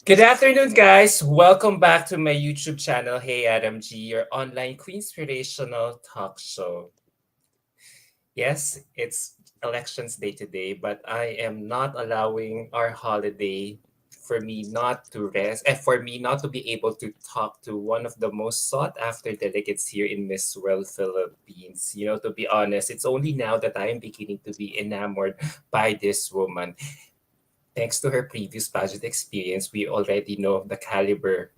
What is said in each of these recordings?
Good afternoon, guys. Welcome back to my YouTube channel. Hey, Adam G, your online Queenspirational talk show. Yes, it's elections day today, but I am not allowing our holiday for me not to rest and for me not to be able to talk to one of the most sought after delegates here in Miss World Philippines. To be honest, it's only now that I am beginning to be enamored by this woman. Thanks to her previous pageant experience, we already know the caliber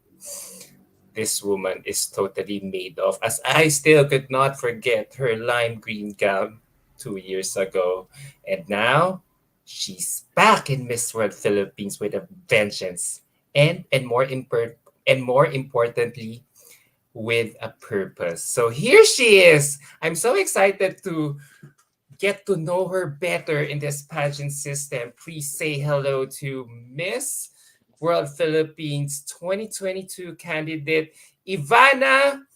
this woman is totally made of, as I still could not forget her lime green gown 2 years ago. And now she's back in Miss World Philippines with a vengeance. And more importantly, with a purpose. So here she is. I'm so excited to get to know her better in this pageant system. Please say hello to Miss World Philippines 2022 candidate Ivanna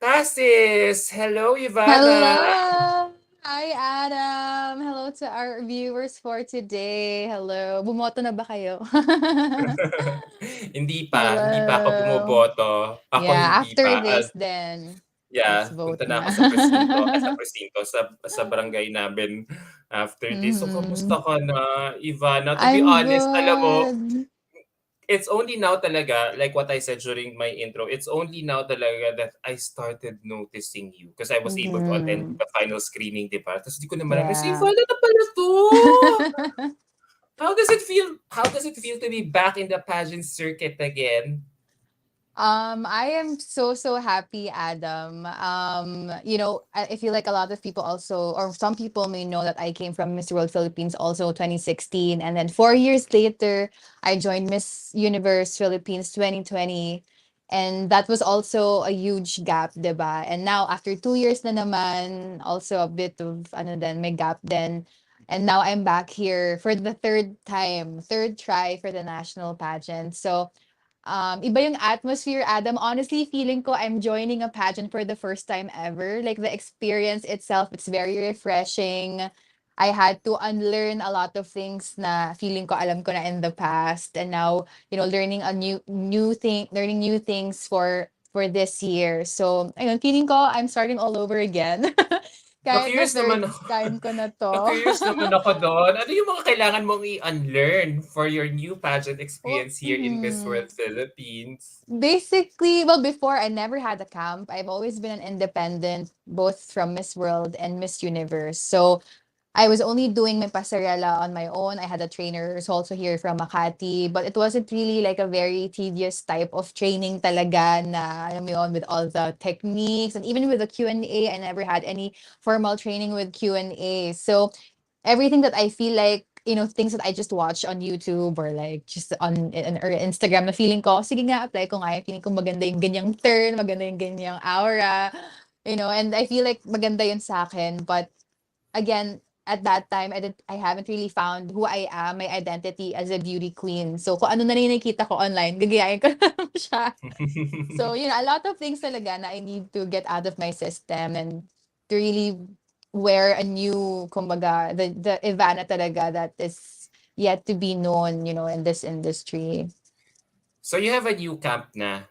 Pacis. Hello, Ivana. Hello! Hi, Adam! Hello to our viewers for today. Hello. Bumoto na ba kayo? Hindi pa ako Hello. bumoboto. Ako Yeah, hindi after pa. this then, let's Yeah, vote punta na ako na. sa presinto, sa barangay namin after this. So, Mhm. kamusta ka na, Ivana? To be I'm honest, alam mo, good. it's only now talaga, like what I said during my intro, it's only now talaga that I started noticing you because I was able to attend Mhm. the final screening, di ba? Tapos di ko na malaman, si Yeah. Ivana na pala to! How does it feel? How does it feel to be back in the pageant circuit again? I am so happy, Adam. I feel like a lot of people also, or some people may know that I came from Miss World Philippines also 2016, and then 4 years later, I joined Miss Universe Philippines 2020, and that was also a huge gap, diba? And now after 2 years na naman, also a bit of ano then may gap then. And now I'm back here for the third try for the national pageant. So iba yung atmosphere, Adam. Honestly, feeling ko I'm joining a pageant for the first time ever. Like the experience itself, it's very refreshing. I had to unlearn a lot of things na feeling ko alam ko na in the past, and now, learning a learning new things for this year. So, ayun, feeling ko I'm starting all over again. Kahit na Na-curious naman third ako. time ko na to. Na-curious naman ako doon. Ano yung mga kailangan mong i-unlearn for your new pageant Oh, experience here in Miss World Philippines? basically, well, before I never had a camp. I've always been an independent, both from Miss World and Miss Universe. So I was only doing my pasarela on my own. I had a trainer who's also here from Makati, but it wasn't really like a very tedious type of training talaga na, alam mo yun, with all the techniques and even with the Q&A, I never had any formal training with Q&A. So everything that I feel like, things that I just watch on YouTube or like just or Instagram na feeling ko, sige nga, apply ko nga. Feeling ko maganda yung ganyang turn, maganda yung ganyang aura, and I feel like maganda yun sa akin. But again, at that time, I haven't really found who I am, my identity as a beauty queen. So kung ano na yung nakikita ko online, gagayain ko na lang siya. So, a lot of things talaga na I need to get out of my system and to really wear a new, kumbaga, the Ivana talaga that is yet to be known, in this industry. So you have a new camp na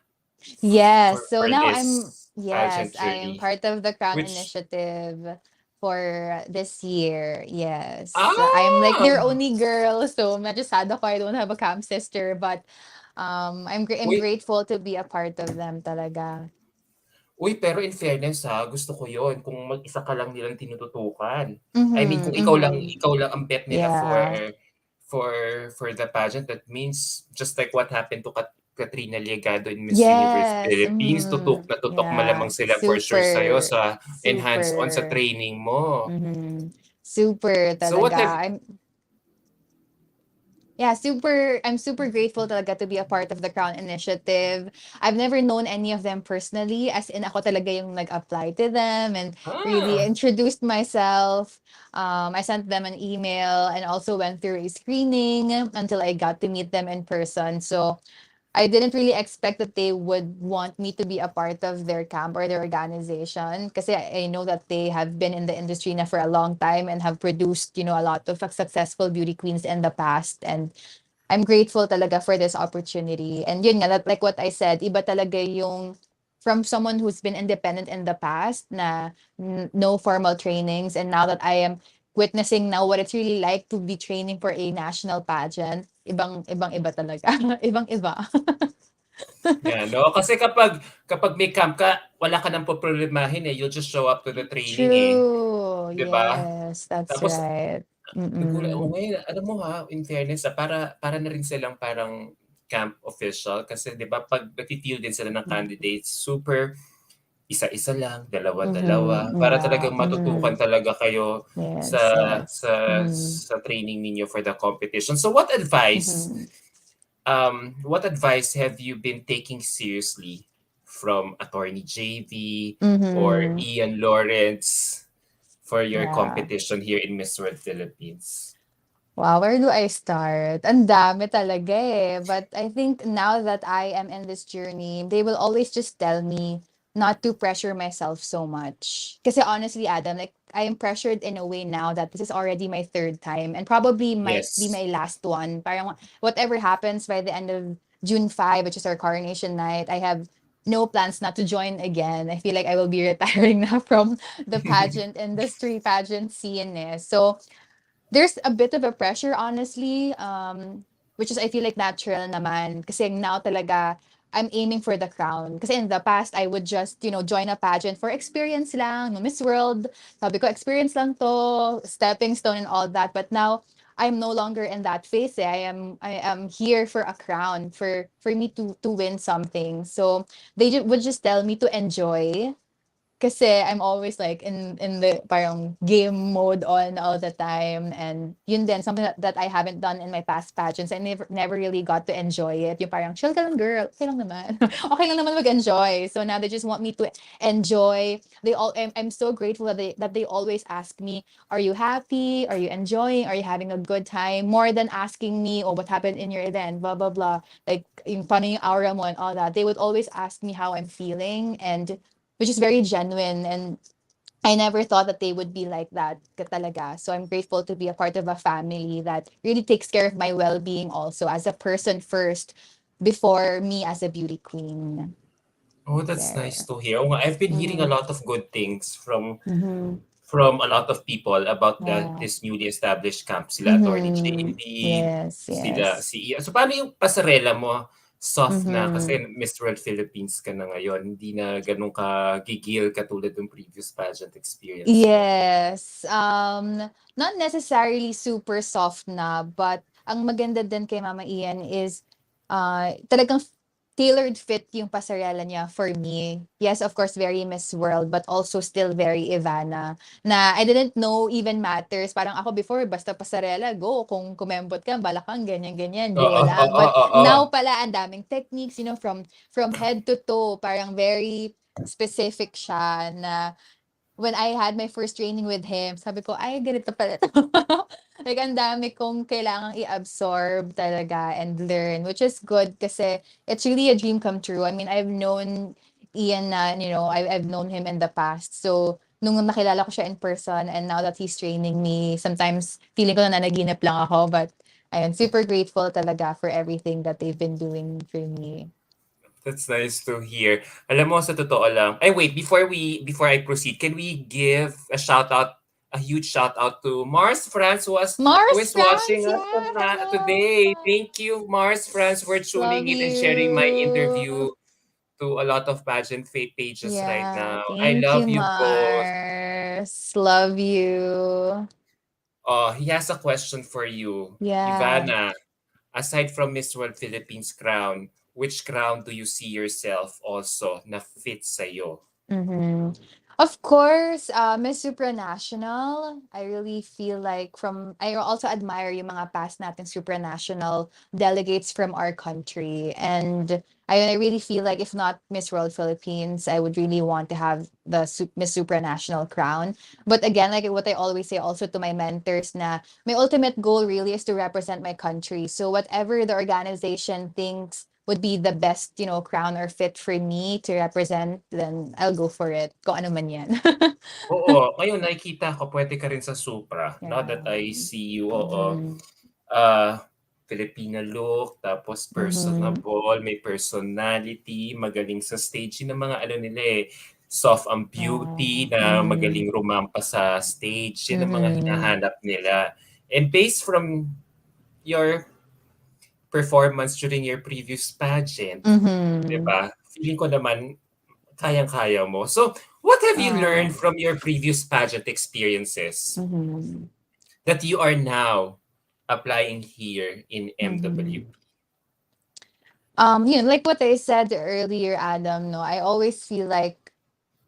Yes. for So for now this yes, pageant I am journey, part of the Crown which Initiative for this year. Yes. I'm like their ah only girl, so medyo sad ako I don't have a camp sister, but I'm uy grateful to be a part of them talaga. uy pero in fairness ha, gusto ko yon kung mag-isa ka lang nilang tinututukan. I mean Mhm. kung Mhm. ikaw lang ang bet nila Yeah. for for the pageant, that means just like what happened to Katrina Liagado in Miss Universe Yes. Philippines, tutok Mhm. na tutok Yeah. malamang sila for sure sa'yo Super sa on sa super. training mo. Mhm. Super So what have talaga. I'm super grateful talaga to be a part of the Crown Initiative. I've never known any of them personally, as in ako talaga yung nag-apply to them and really ah, introduced myself. I sent them an email and also went through a screening until I got to meet them in person. So I didn't really expect that they would want me to be a part of their camp or their organization because I know that they have been in the industry na for a long time and have produced, a lot of successful beauty queens in the past. And I'm grateful talaga for this opportunity. And yun nga, like what I said, iba talaga yung from someone who's been independent in the past na no formal trainings, and now that I am witnessing now what it's really like to be training for a national pageant. Ibang iba talaga. Ibang iba. Yeah, no? Kasi kapag may camp ka, wala ka ng poproblemahin, eh, you'll just show up to the training, eh, True. 'di ba? Yes, that's Tapos right. oo, Mm-mm. ngayon alam mo, in fairness, para na rin silang parang camp official kasi 'di ba 'pag nagfi-field din sila ng candidates, super isa-isa lang, dalawa-dalawa, Mm-hmm. para Yeah. talagang Mm-hmm. matutukan talaga kayo Yes, sa yes. sa Mm-hmm. sa training ninyo for the competition. So Mm-hmm. what advice have you been taking seriously from Attorney JV or Mm-hmm. Ian Lawrence for your Yeah. competition here in Miss World Philippines? Wow, where do I start? Ang dami talaga eh. But I think now that I am in this journey, they will always just tell me not to pressure myself so much. Kasi honestly, Adam, like I am pressured in a way now that this is already my third time and probably might be Yes. my last one. Parang whatever happens by the end of June 5, which is our coronation night, I have no plans not to join again. I feel like I will be retiring now from the pageant industry, pageant scene. Eh. So there's a bit of a pressure, honestly, which is I feel like natural naman. Kasi now talaga, I'm aiming for the crown. Kasi in the past, I would just, join a pageant for experience lang. No, Miss World, sabi ko, experience lang to, stepping stone and all that. But now, I'm no longer in that phase. Eh. I am here for a crown, for me to win something. So they would just tell me to enjoy. Kasi I'm always like in the parang game mode on all the time, and yun din something that I haven't done in my past pageants. I never really got to enjoy it. Yung parang chill ka lang girl, okay lang naman. Okay lang naman mag-enjoy. So now they just want me to enjoy. I'm so grateful that they always ask me, "Are you happy? Are you enjoying? Are you having a good time?" More than asking me, "Oh, what happened in your event?" Blah blah blah. Like yung paano yung aura mo and all that. They would always ask me how I'm feeling, and which is very genuine, and I never thought that they would be like that talaga. So I'm grateful to be a part of a family that really takes care of my well-being also as a person first before me as a beauty queen. Oh, that's nice There. to hear. Oh, I've been hearing a Mm-hmm. lot of good things Mm-hmm. from a lot of people about Yeah. this newly established camp. Sila Attorney Mm-hmm. JB, Yes, sila yes. si Ian. So paano yung pasarela mo? Soft na Mm-hmm. kasi Miss World Philippines ka na ngayon. Hindi na ganun ka gigil katulad ng previous pageant experience mo. Yes. Not necessarily super soft na, but ang maganda din kay Mama Ian is talagang tailored fit yung pasarela niya for me. Yes, of course, very Miss World, but also still very Ivana. Na I didn't know even matters. Parang ako before, basta pasarela, go. Kung kumembot ka, balakang, ganyan-ganyan, go Oo, oo, lang. oo, But oo. now pala, ang daming techniques, from head to toe. Parang very specific siya na when I had my first training with him, sabi ko, ay, ganito pala 'to. Like, ang dami kong kailangang i-absorb talaga and learn, which is good kasi it's really a dream come true. I mean, I've known Ian na, I've known him in the past. So, nung nakilala ko siya in person and now that he's training me, sometimes feeling ko na nanaginip lang ako. But, ayun, super grateful talaga for everything that they've been doing for me. That's nice to hear. Alam mo, sa totoo lang. Ay, wait, before I proceed, can we give a huge shout out to Mars France who Mars is France, watching us yeah, hello. today. Thank you, Mars France, for Love tuning in and sharing my you. interview to a lot of pageant pages right Yeah, now. I thank you, love you both. Mars. Love you. He has a question for you, Yeah. Ivana. Aside from Miss World Philippines crown, which crown do you see yourself also na fit sa'yo? Mm-hmm. Of course, Miss Supranational, I really feel like I also admire yung mga past natin supranational delegates from our country. And I really feel like if not Miss World Philippines, I would really want to have the Miss Supranational crown. But again, like what I always say also to my mentors na my ultimate goal really is to represent my country. So whatever the organization thinks would be the best, crown or fit for me to represent, then I'll go for it. Kung ano man yan. Oo, ngayon nakikita ko puwede ka rin sa Supra, now that Yeah. I see you, oo. Mhm. Ah, Filipina look, tapos Mhm. personable, may personality, magaling sa stage. Yun ang mga ano nila eh, soft ang beauty, Wow. na Mhm. magaling rumampa sa stage. Yan ang mga Mhm. hinahanap nila. And based from your performance during your previous pageant, 'di Mhm. ba? Feeling ko naman kayang-kaya mo. So, what have you learned Oh. from your previous pageant experiences Mhm. that you are now applying here in MW? Mhm. Like what I said earlier, Adam, no, I always feel like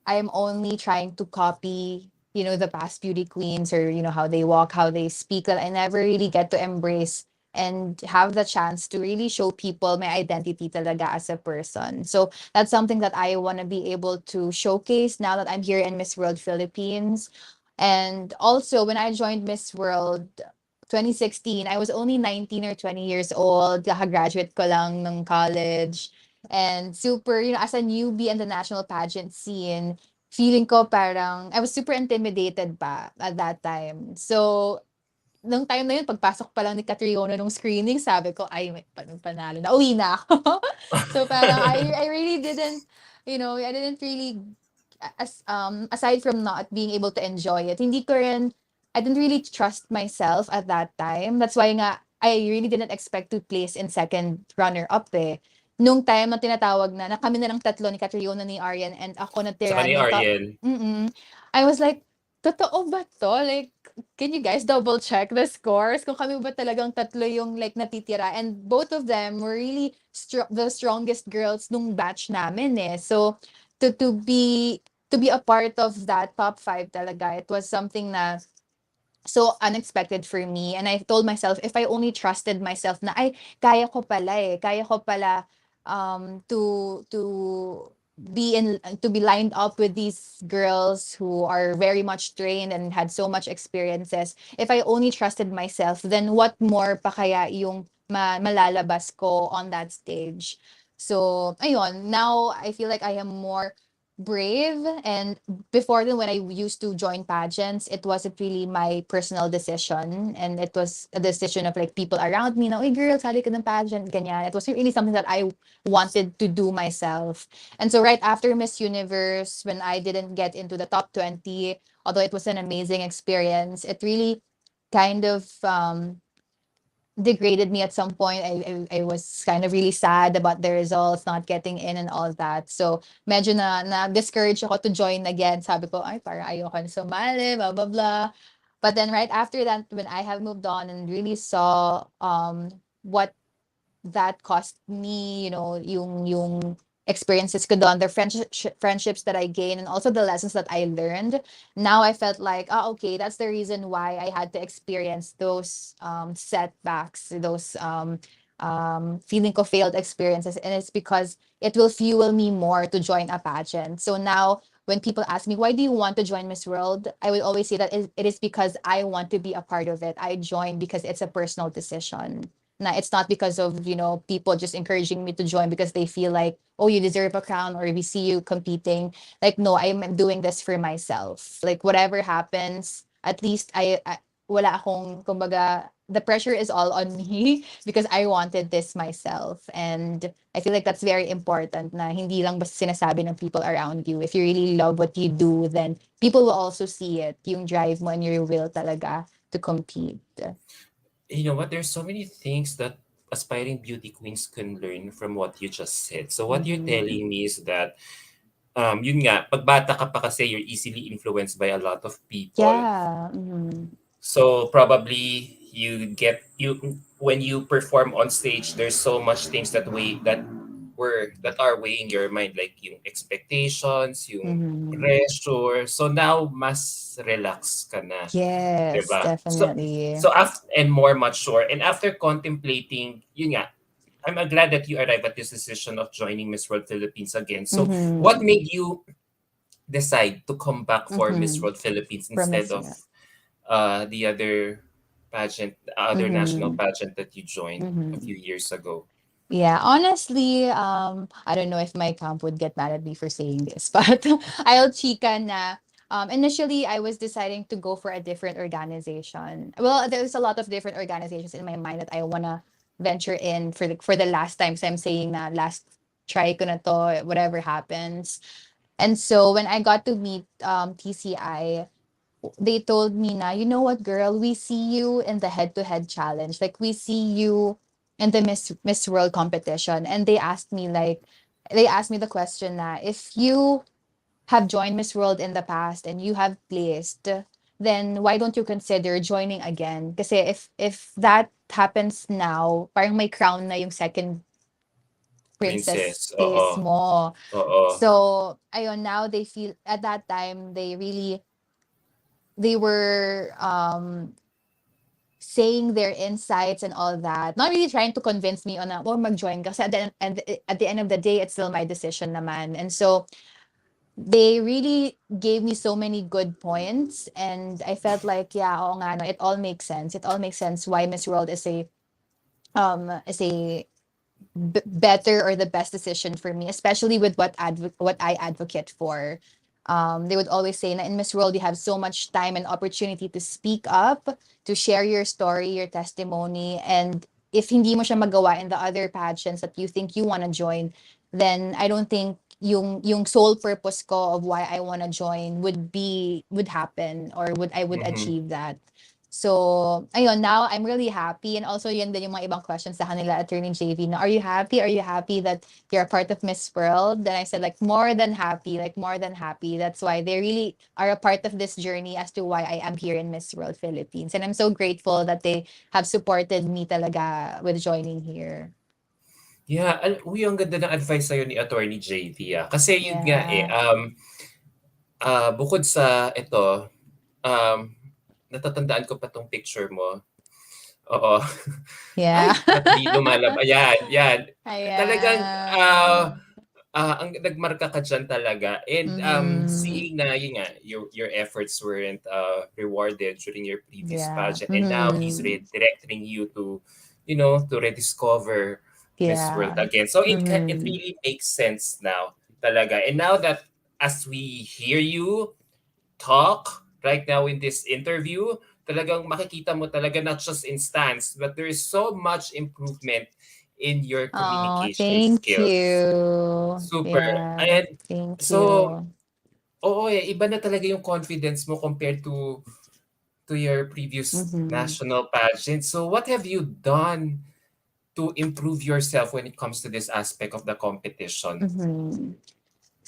I'm only trying to copy, the past beauty queens, or, how they walk, how they speak, that I never really get to embrace and have the chance to really show people my identity talaga as a person. So that's something that I want to be able to showcase now that I'm here in Miss World Philippines. And also, when I joined Miss World 2016, I was only 19 or 20 years old. Kakagraduate ko lang ng college. And super, as a newbie in the national pageant scene, feeling ko parang I was super intimidated pa at that time. So, nung time na yun, pagpasok pa lang ni Catriona nung screening, sabi ko, ay, may panalo na. Uwi na ako. So, parang I really didn't, I didn't really, aside from not being able to enjoy it, I didn't really trust myself at that time. That's why nga, I really didn't expect to place in second runner-up eh. Nung time na tinatawag na kami na lang tatlo ni Catriona, ni Arian, and ako Tsaka natira ni nung top. Arjen. I was like, totoo ba to? Like, can you guys double check the scores? Kung kami ba talagang tatlo yung like natitira? And both of them were really the strongest girls nung batch namin eh. So, to be a part of that top five talaga, it was something na so unexpected for me. And I told myself, if I only trusted myself na, ay, kaya ko pala to be lined up with these girls who are very much trained and had so much experiences. If I only trusted myself, then what more pa kaya yung malalabas ko on that stage? So, ayun, now I feel like I am more brave. And before then, when I used to join pageants, it wasn't really my personal decision, and it was a decision of like people around me na, "Uy, girl, sali ka ng pageant," ganyan. It wasn't really something that I wanted to do myself. And so right after Miss Universe, when I didn't get into the top 20, although it was an amazing experience, it really kind of degraded me at some point. I was kind of really sad about the results, not getting in and all that. So, medyo na discourage ako to join again. Sabi ko, ay, parang ayoko na sumali, blah, blah, blah. But then right after that, when I have moved on and really saw what that cost me, yung experiences ko doon, the friendships that I gained, and also the lessons that I learned. Now I felt like, okay, that's the reason why I had to experience those setbacks, those feeling ko failed experiences, and it's because it will fuel me more to join a pageant. So now, when people ask me, why do you want to join Miss World? I would always say that it is because I want to be a part of it. I joined because it's a personal decision. Na it's not because of, people just encouraging me to join because they feel like, oh, you deserve a crown, or we see you competing. Like, no, I'm doing this for myself. Like, whatever happens, at least wala akong, kumbaga, the pressure is all on me because I wanted this myself. And I feel like that's very important, na hindi lang basta sinasabi ng people around you. If you really love what you do, then people will also see it. Yung drive mo and your will talaga to compete. You know what? There's so many things that aspiring beauty queens can learn from what you just said. So what you're Mhm. telling me is that, yun nga, pag bata ka pa kasi, you're easily influenced by a lot of people. Yeah. Mhm. So probably you when you perform on stage, there's so much things that are weighing your mind, like yung expectations, yung Mhm. pressure. So now mas relax ka na, Yes, 'di ba? So definitely. and more mature. And after contemplating, yun nga, I'm glad that you arrived at this decision of joining Miss World Philippines again. So what Mhm. made you decide to come back for Miss Mhm. World Philippines instead Promise of yeah. the other pageant, other national Mhm. pageant that you joined a Mhm. few years ago? Yeah, honestly, I don't know if my camp would get mad at me for saying this, but I'll chika na. Initially, I was deciding to go for a different organization. Well, there's a lot of different organizations in my mind that I wanna venture in for the last time. So I'm saying na last try ko na to, whatever happens. And so when I got to meet TCI, they told me na, you know what, girl, we see you in the head-to-head challenge. Like we see you in the Miss World competition. And they asked me the question na, if you have joined Miss World in the past and you have placed, then why don't you consider joining again? Kasi if that happens now, parang may crown na yung second princess Princess, oo, place mo. oo. So, ayun, now they feel at that time they were saying their insights and all that. Not really trying to convince me on or mag-join kasi at the end of the day, it's still my decision naman. And so they really gave me so many good points and I felt like, yeah, oo nga, no, it all makes sense. It all makes sense why Miss World is a better or the best decision for me, especially with what I advocate for. They would always say na in Miss World you have so much time and opportunity to speak up, to share your story, your testimony, and if hindi mo siya magawa in the other pageants that you think you want to join, then I don't think yung sole purpose ko of why I want to join would happen or would Mhm. achieve that. So, ayun, now I'm really happy. And also, yun din yung mga ibang questions sa kanila, Attorney JV, na, are you happy? Are you happy that you're a part of Miss World? Then I said, like, more than happy, like, more than happy. That's why they really are a part of this journey as to why I am here in Miss World Philippines. And I'm so grateful that they have supported me talaga with joining here. Yeah, uy, ang ganda ng advice sa'yo ni Attorney JV, ah. Kasi yun nga, eh, Yeah. bukod sa ito, um, natatandaan ko pa 'tong picture mo. Oo. Yeah. Ay, ba't 'di ayan, 'yan. Talagang, ah Ayan. ang nagmarka ka diyan talaga and, Mm-hmm. seeing na yun nga, your efforts weren't, rewarded during your previous Yeah. pageant and now he's Mm-hmm. redirecting you to rediscover Miss World Yeah. again. So it Mm-hmm. really makes sense now talaga. And now that as we hear you talk right now in this interview, talagang makikita mo talaga not just in stance, but there is so much improvement in your Oh, communication thank skills. you. Super. Yeah, And thank so, you. oo eh, iba na talaga yung confidence mo compared to your previous Mm-hmm. national pageant. So what have you done to improve yourself when it comes to this aspect of the competition? Mm-hmm.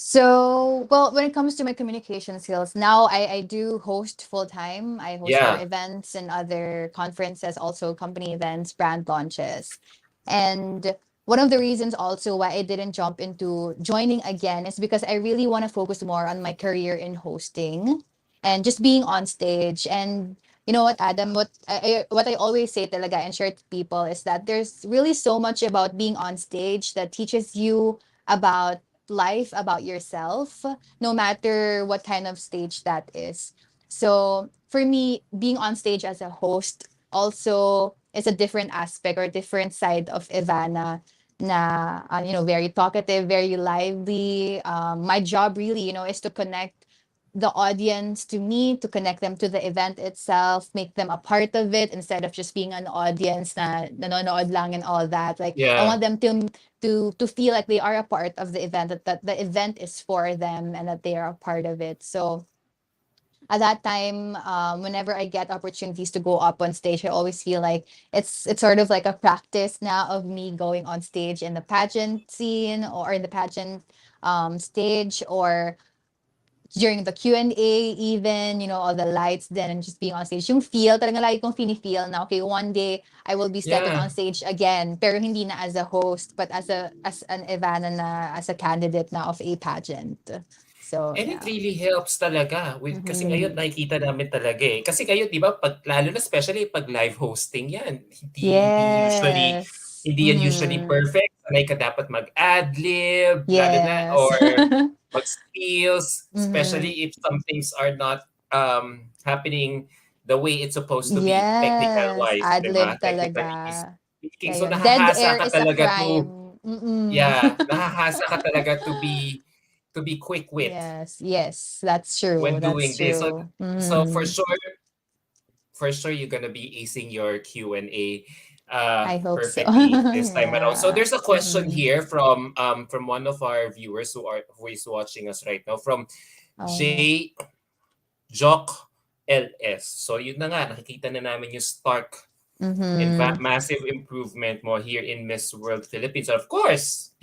So, well, when it comes to my communication skills, now I do host full time. I host for Yeah. events and other conferences, also company events, brand launches. And one of the reasons also why I didn't jump into joining again is because I really want to focus more on my career in hosting and just being on stage. And you know what, Adam, what I always say talaga and share to people is that there's really so much about being on stage that teaches you about life, about yourself, no matter what kind of stage that is. So for me, being on stage as a host also is a different aspect or different side of Ivana na, very talkative, very lively. My job really, is to connect the audience to me, to connect them to the event itself, make them a part of it instead of just being an audience na nanonood lang and all that. Like I Yeah. want them to feel like they are a part of the event, that the event is for them and that they are a part of it. So at that time, whenever I get opportunities to go up on stage, I always feel like it's sort of like a practice now of me going on stage in the pageant scene or in the pageant stage or during the Q&A even, all the lights then and just being on stage. Yung feel, talagang lagi kong feel na, okay, one day I will be stepping Yeah. on stage again, pero hindi na as a host, but as an Ivana na, as a candidate na of a pageant. So, And it yeah. really helps talaga with kasi ngayon Mm-hmm. nakikita namin talaga, eh. Kasi ngayon 'di ba 'pag lalo na especially 'pag live hosting 'yan, Yes. hindi yan usually Mm-hmm. perfect. Sanay ka dapat mag-adlib lalo na Yes. or mag-steals, Mm-hmm. especially if some things are not, happening the way it's supposed to be Yes. technical-wise, 'di ba? Ad-lib Technically talaga. speaking. Yeah, So yun. Dead nahahasa air ka is a talaga to crime. Mm-mm. yeah, nahahasa ka talaga to be quick-wit Yes, yes, that's true. when That's doing this. So true. so Mm-hmm. for sure you're gonna be acing your Q&A I hope so. perfectly this time around. So Yeah. there's a question Mm-hmm. here from one of our viewers who is watching us right now from Oh. J Jock LS. So yun na nga, nakikita na namin yung stark and Mm-hmm. massive improvement mo here in Miss World Philippines. Of course,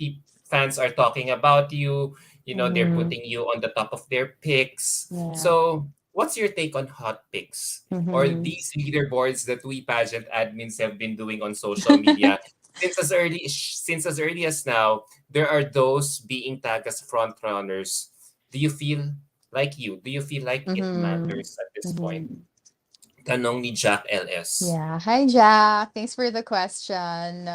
fans are talking about you. You know, they're Mm-hmm. putting you on the top of their picks. Yeah. So, what's your take on hot picks or Mm-hmm. these leaderboards that we pageant admins have been doing on social media? Since as early as now, there are those being tagged as front runners. Do you feel Do you feel like it Mm-hmm. matters at this point? Mm-hmm. Tanong ni Jack LS. Yeah. Hi, Jack. Thanks for the question.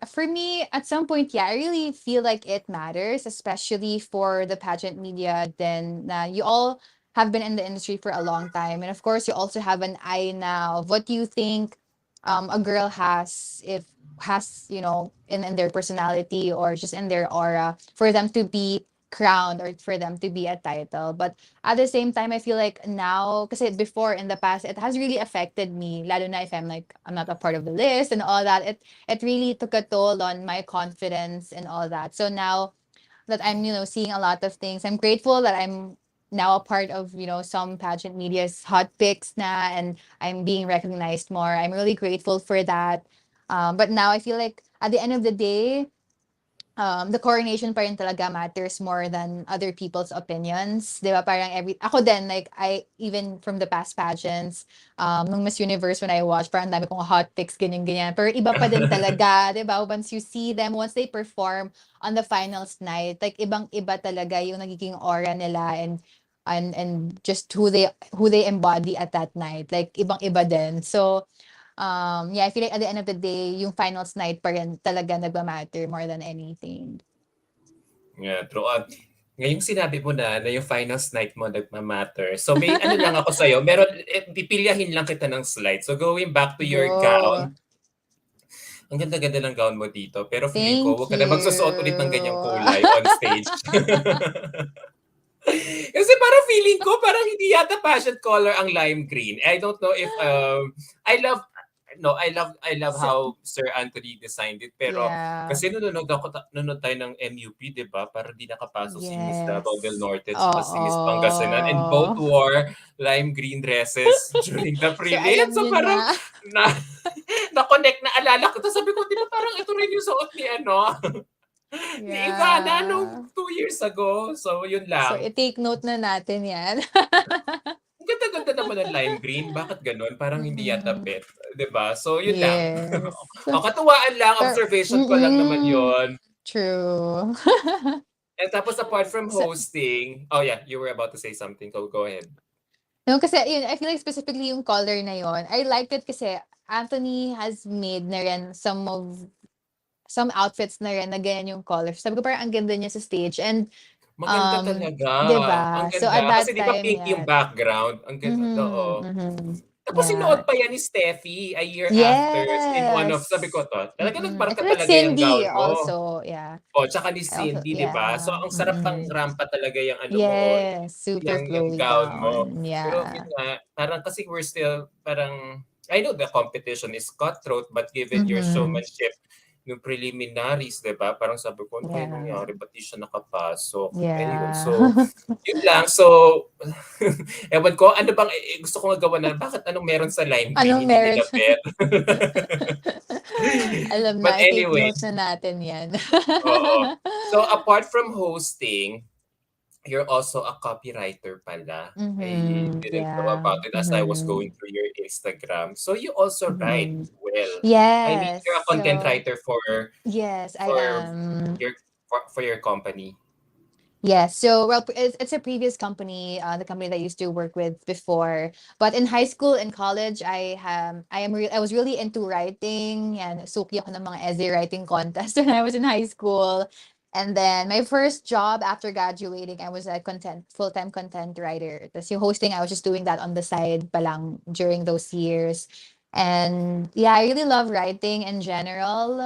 For me, at some point, yeah, I really feel like it matters, especially for the pageant media. Then you all have been in the industry for a long time, and of course, you also have an eye now of what you think a girl has, if has in their personality or just in their aura for them to be crowned or for them to be a title. But at the same time, I feel like now, because before in the past, it has really affected me. Lalo na if I'm not a part of the list and all that. It really took a toll on my confidence and all that. So now that I'm seeing a lot of things, I'm grateful that I'm now a part of some pageant media's hot picks na, and I'm being recognized more. I'm really grateful for that. But now I feel like at the end of the day, the coronation pa rin talaga matters more than other people's opinions. 'Di ba? Parang ako din, like, even from the past pageants, nung Miss Universe when I watched, parang dami kong hot picks, ganyan-ganyan. Pero iba pa din talaga, 'di ba? Once you see them, once they perform on the finals night, like, ibang-iba talaga yung nagiging aura nila, and just who they embody at that night. Like, ibang-iba din. So, yeah, I feel like at the end of the day, yung finals night pa rin talaga nagma-matter more than anything. Yeah, true. Ngayong sinabi mo na yung finals night mo nagma-matter. So may ano lang ako sa'yo, meron pipilyahin lang kita ng slide. So going back to your Go. gown, ang ganda-ganda ng gown mo dito. Pero feeling ko, Thank wag ka na magsusuot ulit ng ganyang you. kulay on stage. Kasi parang feeling ko, parang hindi yata passion color ang lime green. I don't know if, I love, no, I love So, how Sir Anthony designed it. Pero yeah. kasi nanonood tayo ng MUP, di ba? Para di nakapasok si Miss Davao del Yes. Norte at saka si Miss Pangasinan. And both Oo. wore lime green dresses during the So, prelim. alam So niyo parang na. na, na-connect na alala ko. Tapos sabi ko, di ba parang ito rin yung suot ni ni Ivana nung Yeah. 2 years ago. So yun So, lang. i-take note na natin yan. Ang ganda-ganda naman ng lime green, bakit gano'n? Parang hindi yata Mm. bet, 'di ba? So yun lang. Yes. O katuwaan lang, Pero, observation ko lang naman yun. true. And tapos apart from So, hosting, oh yeah, you were about to say something. Go ahead. no, kasi yun, I feel like specifically yung color na yun, I liked it kasi Anthony has made na rin some outfits na rin na ganyan yung color. Sabi ko parang ang ganda niya sa stage, and Maganda talaga, 'di ang ba? So ganda. at Kasi that 'di ba time, pink yung yeah. background, ang ganda oo. Mhm, mhm. Tapos sinuot Yeah. pa yan ni Steffi a year after in one of sabi ko Yes. 'to, talaga I nagmarka feel like talaga yung Cindy gown mo. also, yeah. Oh, tsaka ni I also, Cindy, 'di ba? So yeah. ang sarap ng rampa talaga yung ano mo, Yes, super yung flowy gown mo. gown. Pero yun Yeah. nga, parang kasi we're still parang I know the competition is cutthroat but given your Mhm. showmanship nung preliminaries, 'di ba? Parang sabi ko, "Ano kaya Yeah. nangyari? Ba't di siya nakapasok?" Anyway, Yeah. so yun lang. So ewan ko, ano bang gusto ko nga gawa na bakit anong meron sa lime green Anong hindi meron? nila bet? Alam But na, i-take anyway, note na natin 'yan. oo. So apart from hosting, you're also a copywriter pala. I Mhm, didn't know yeah. about it as I was going Mhm, through your Instagram. So you also write mhm. well. I mean, Yes, you're a content so writer yes, I for am. your for your company. Yes. So, well, it's a previous company, the company that I used to work with before. But in high school and college, I was really into writing, and suki ako ng mga essay writing contest when I was in high school. And then my first job after graduating, I was a full-time content writer. Tapos yung hosting, I was just doing that on the side palang during those years. And yeah, I really love writing in general.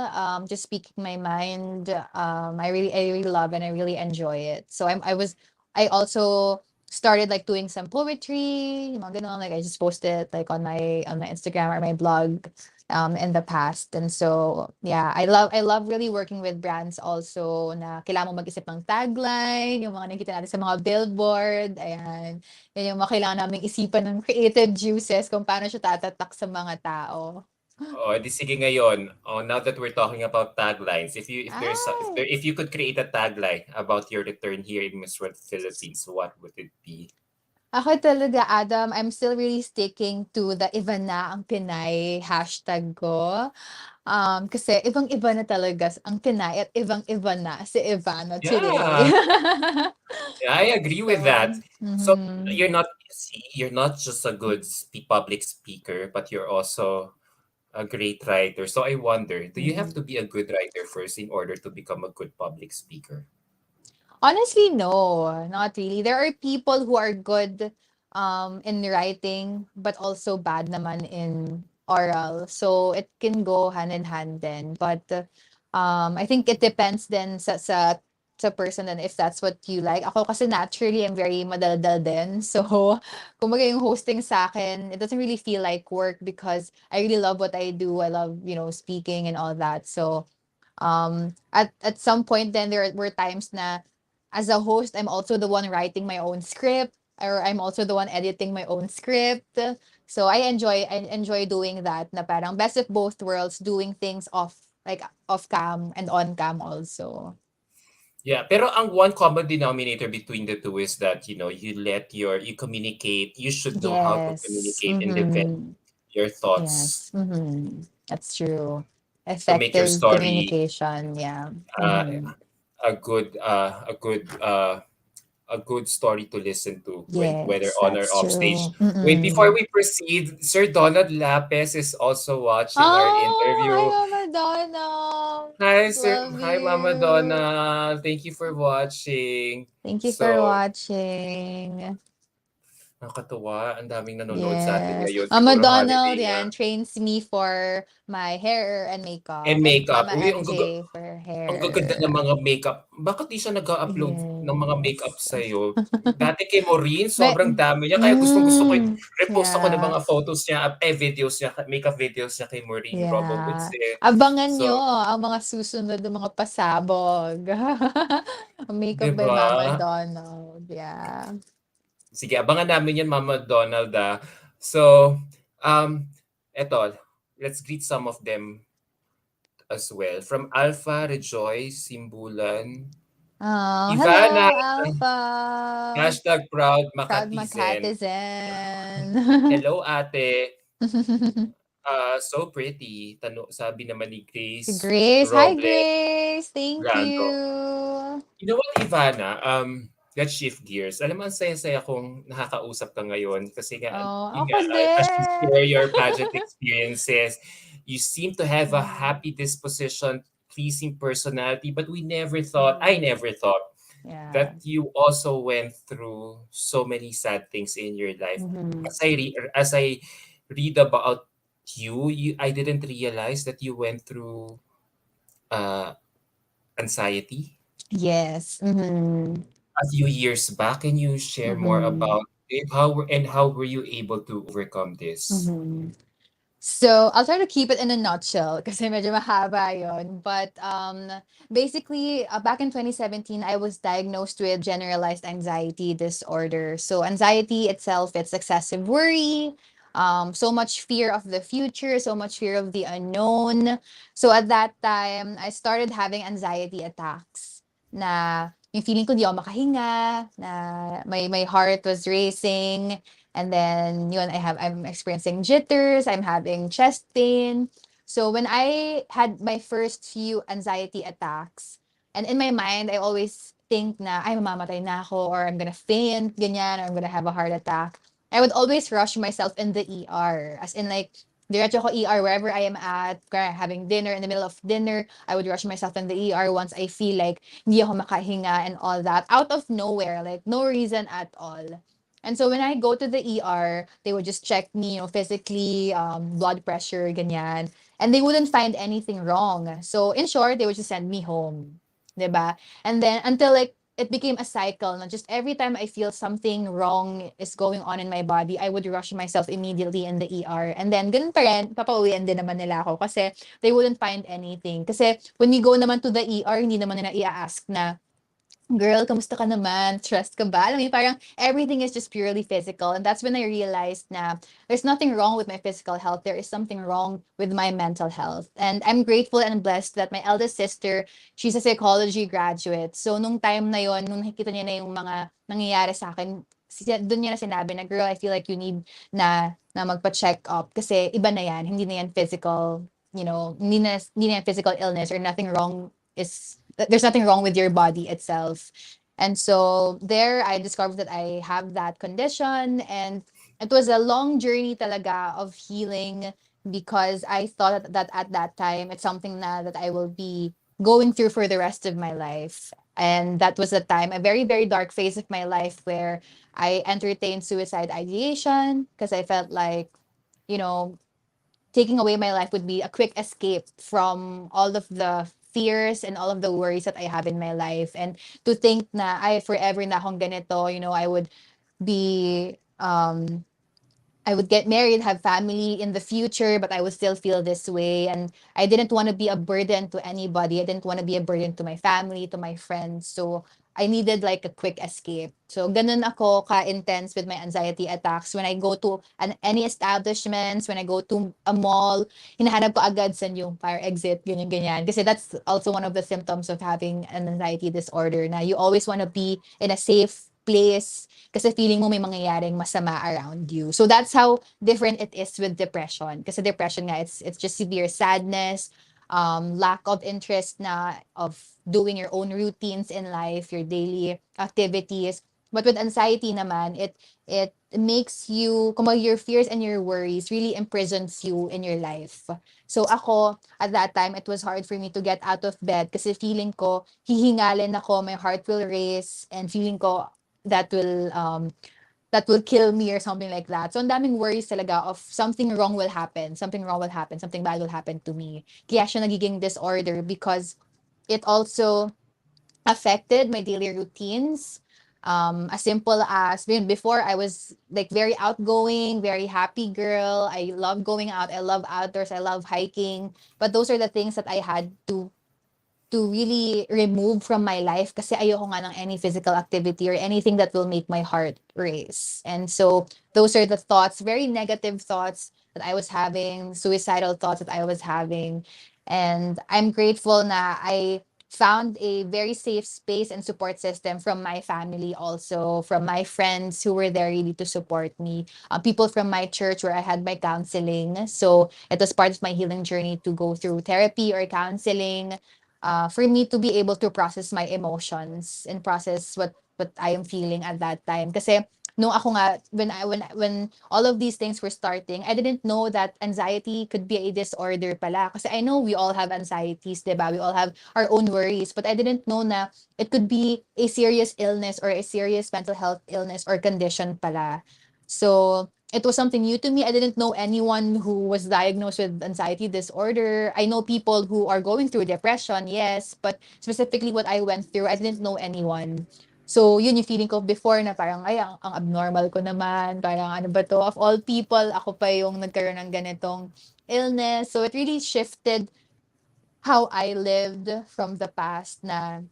Just speaking my mind. I really love and I really enjoy it. So I also started like doing some poetry, yung mga ganon. Like I just posted like on my Instagram or my blog. in the past. And so, yeah, I love really working with brands also na kailangan mo mag-isip ng tagline, yung mga nakikita natin sa mga billboard, ayan. Yan yung mga kailangan naming isipan ng creative juices kung paano siya tatatak sa mga tao. Oh, di sige ngayon. Oh, now that we're talking about taglines, Ay! if you could create a tagline about your return here in Miss World Philippines, what would it be? Ako talaga, Adam, I'm still really sticking to the Ivanna ang Pinay hashtag ko. Kasi ibang-iba na talaga ang Pinay at ibang-iba na si Ivana today. Yeah, yeah, I agree with So, that. So mhm, you're not just a good public speaker, but you're also a great writer. So I wonder, do you have mhm. to be a good writer first in order to become a good public speaker? Honestly, no, not really. There are people who are good in writing but also bad naman in oral. So it can go hand in hand then. But I think it depends then sa person and if that's what you like. Ako kasi naturally I'm very madaldal din. So kumbaga yung hosting sa akin, it doesn't really feel like work because I really love what I do. I love, speaking and all that. So at some point then there were times na as a host I'm also the one writing my own script or I'm also the one editing my own script. So I enjoy doing that na parang best of both worlds, doing things off cam and on cam also. Yeah, pero ang one common denominator between the two is that, you communicate, you should know how to Yes. communicate and defend your thoughts Yes. That's true. to make your Effective story communication, yeah. uh, a good uh, a good uh, a good story to listen to when whether Yes, on or that's off stage. true. Wait, before we proceed, Sir Donald Lapez is also watching our Oh, hi, interview. Mama Donna. Hi, Sir. Love Hi, Mama you. Donna. Thank you for watching. Thank you for So, watching. nakakatuwa. Ang daming nanonood sa atin Yes. ngayon. Mama Siguro Donald, holiday na. yan, trains me for my hair and And makeup. And makeup. Mama Uy, MJ for ang gaganda hair. ng mga makeup. Bakit di siya nag-upload ng mga makeup Yes. sa'yo? Dati kay Maureen, May, sobrang dami niya. Kaya gustong-gusto ko, repost ako ng yeah. mga photos niya, videos niya, makeup videos niya kay Maureen Robowitz Yeah. eh. Abangan So, nyo ang mga susunod na mga pasabog. di Makeup by ba? Mama Donald. Yeah. Sige, abangan namin yan, Mama Donald. So, um, eto, let's greet some of them as well. From Alpha, Rejoice, Simbulan, Oh, Ivana, hello, Alpha. hashtag proud Proud Makatizen. Makatizen. Hello ate, so pretty. Sabi naman ni Si Grace Grace. Hi, Robles Grace. Thank Grando. you. You know what, Ivana? Let's shift gears. Alam mo, ang saya-saya kong nakakausap ka ngayon kasi nga, Oh, yun ako nga, as you din. share your pageant experiences, you seem to have a Mm, happy disposition, pleasing personality, but I mhm. never thought Yeah. that you also went through so many sad things in your life. Mhm. As I read about I didn't realize that you went through uh, anxiety Yes. Mhm. a few years back. Can you share more Mhm. about it? How were you able to overcome this? Mhm. So, I'll try to keep it in a nutshell kasi medyo mahaba yon. But basically, back in 2017, I was diagnosed with generalized anxiety disorder. So, anxiety itself, it's excessive worry, so much fear of the future, so much fear of the unknown. So, at that time, I started having anxiety attacks na yung feeling ko di ako makahinga, na my heart was racing, and then yun, I'm experiencing jitters, I'm having chest pain. So when I had my first few anxiety attacks, and in my mind, I always think na, ay, mamamatay na ako, or I'm gonna faint, ganyan, or I'm gonna have a heart attack. I would always rush myself in the ER. As in like, diretso ko ER wherever I am at, kaya having dinner, in the middle of dinner, I would rush myself in the ER once I feel like hindi ako makahinga and all that. Out of nowhere, like no reason at all. And so when I go to the ER, they would just check me, physically, blood pressure, ganyan. And they wouldn't find anything wrong. So in short, they would just send me home. 'Di ba? And then until like it became a cycle. Na just every time I feel something wrong is going on in my body, I would rush myself immediately in the ER. And then, ganun pa rin, papauwian din naman nila ako kasi they wouldn't find anything. Kasi when we go naman to the ER, hindi naman nila i-ask na, girl, kamusta ka naman? Stressed ka ba? Alam mo yun, parang everything is just purely physical. And that's when I realized na there's nothing wrong with my physical health. There is something wrong with my mental health. And I'm grateful and blessed that my eldest sister, she's a psychology graduate. So nung time na yon, nung nakikita niya na yung mga nangyayari sa akin, doon niya na sinabi na, girl, I feel like you need na magpa-check up kasi iba na yan, hindi na yan physical, hindi na yan physical illness or nothing wrong is there's nothing wrong with your body itself. And so there I discovered that I have that condition, and it was a long journey talaga of healing because I thought that at that time it's something that I will be going through for the rest of my life. And that was a time, a very, very dark phase of my life where I entertained suicide ideation because I felt like, you know, taking away my life would be a quick escape from all of the fears and all of the worries that I have in my life. And to think na I forever na akong ganito, be I would get married, have family in the future, but I would still feel this way. And I didn't want to be a burden to anybody. I didn't want to be a burden to my family, to my friends. So I needed like a quick escape. So ganun ako ka-intense with my anxiety attacks. When I go to any establishments, when I go to a mall, hinahanap ko agad saan yung fire exit, ganyan, ganyan. Kasi that's also one of the symptoms of having an anxiety disorder na you always want to be in a safe place kasi feeling mo may mangyayaring masama around you. So that's how different it is with depression. Kasi depression nga, it's just severe sadness, lack of interest na of doing your own routines in life, your daily activities. But with anxiety naman, it makes you, kumbaga your fears and your worries really imprisons you in your life. So ako, at that time, it was hard for me to get out of bed kasi feeling ko, hihingalin ako, my heart will race, and feeling ko that will kill me or something like that. So ang daming worries talaga of something bad will happen to me. Kaya siya nagiging disorder because it also affected my daily routines. As simple as before, I was like very outgoing, very happy girl. I love going out. I love outdoors. I love hiking. But those are the things that I had to really remove from my life kasi ayoko nga ng any physical activity or anything that will make my heart race. And so those are the thoughts, very negative thoughts that I was having, suicidal thoughts that I was having. And I'm grateful na I found a very safe space and support system from my family, also from my friends who were there really to support me, people from my church where I had my counseling. So it was part of my healing journey to go through therapy or counseling, for me to be able to process my emotions and process what I am feeling at that time. Kasi nung ako nga, when all of these things were starting, I didn't know that anxiety could be a disorder pala. Kasi I know we all have anxieties, diba? We all have our own worries, but I didn't know na it could be a serious illness or a serious mental health illness or condition pala. So it was something new to me. I didn't know anyone who was diagnosed with anxiety disorder. I know people who are going through depression, yes, but specifically what I went through, I didn't know anyone. So, yun yung feeling ko before na parang, ay, ang abnormal ko naman. Parang, ano ba to? Of all people, ako pa yung nagkaroon ng ganitong illness. So, it really shifted how I lived from the past na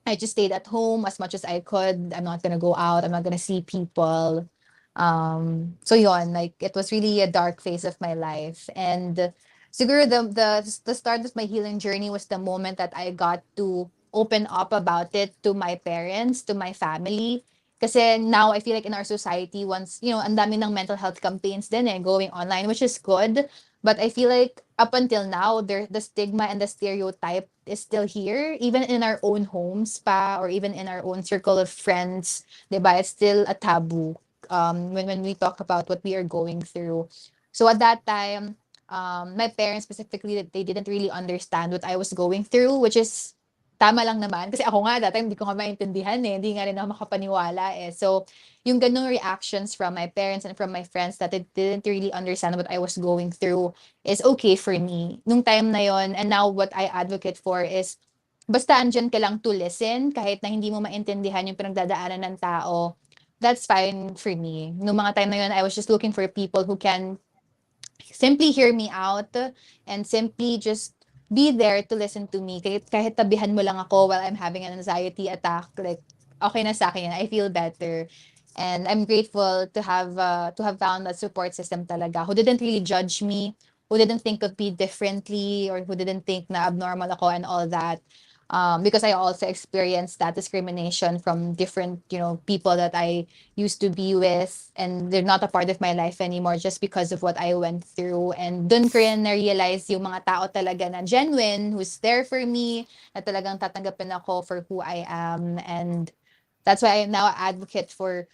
I just stayed at home as much as I could. I'm not gonna go out. I'm not gonna see people. So yon, like it was really a dark phase of my life. And siguro the start of my healing journey was the moment that I got to open up about it to my parents, to my family. Kasi now I feel like in our society, once, ang dami ng mental health campaigns din going online, which is good. But I feel like up until now, the stigma and the stereotype is still here, even in our own homes pa, or even in our own circle of friends, diba? It's still a taboo, when we talk about what we are going through. So at that time, my parents specifically, that they didn't really understand what I was going through, which is tama lang naman. Kasi ako nga, that time, hindi ko nga maintindihan hindi nga rin ako makapaniwala So, yung ganung reactions from my parents and from my friends that they didn't really understand what I was going through is okay for me. Nung time na yon, and now what I advocate for is basta andyan ka lang to listen kahit na hindi mo maintindihan yung pinagdadaanan ng tao, that's fine for me. Nung mga time na yun, I was just looking for people who can simply hear me out and simply just be there to listen to me. Kahit tabihan mo lang ako while I'm having an anxiety attack, like, okay na sa akin yan. I feel better. And I'm grateful to have found that support system talaga who didn't really judge me, who didn't think of me differently, or who didn't think na abnormal ako and all that. Because I also experienced that discrimination from different, people that I used to be with, and they're not a part of my life anymore just because of what I went through. And dun ko rin na-realize yung mga tao talaga na genuine, who's there for me, na talagang tatanggapin ako for who I am. And that's why I'm now an advocate for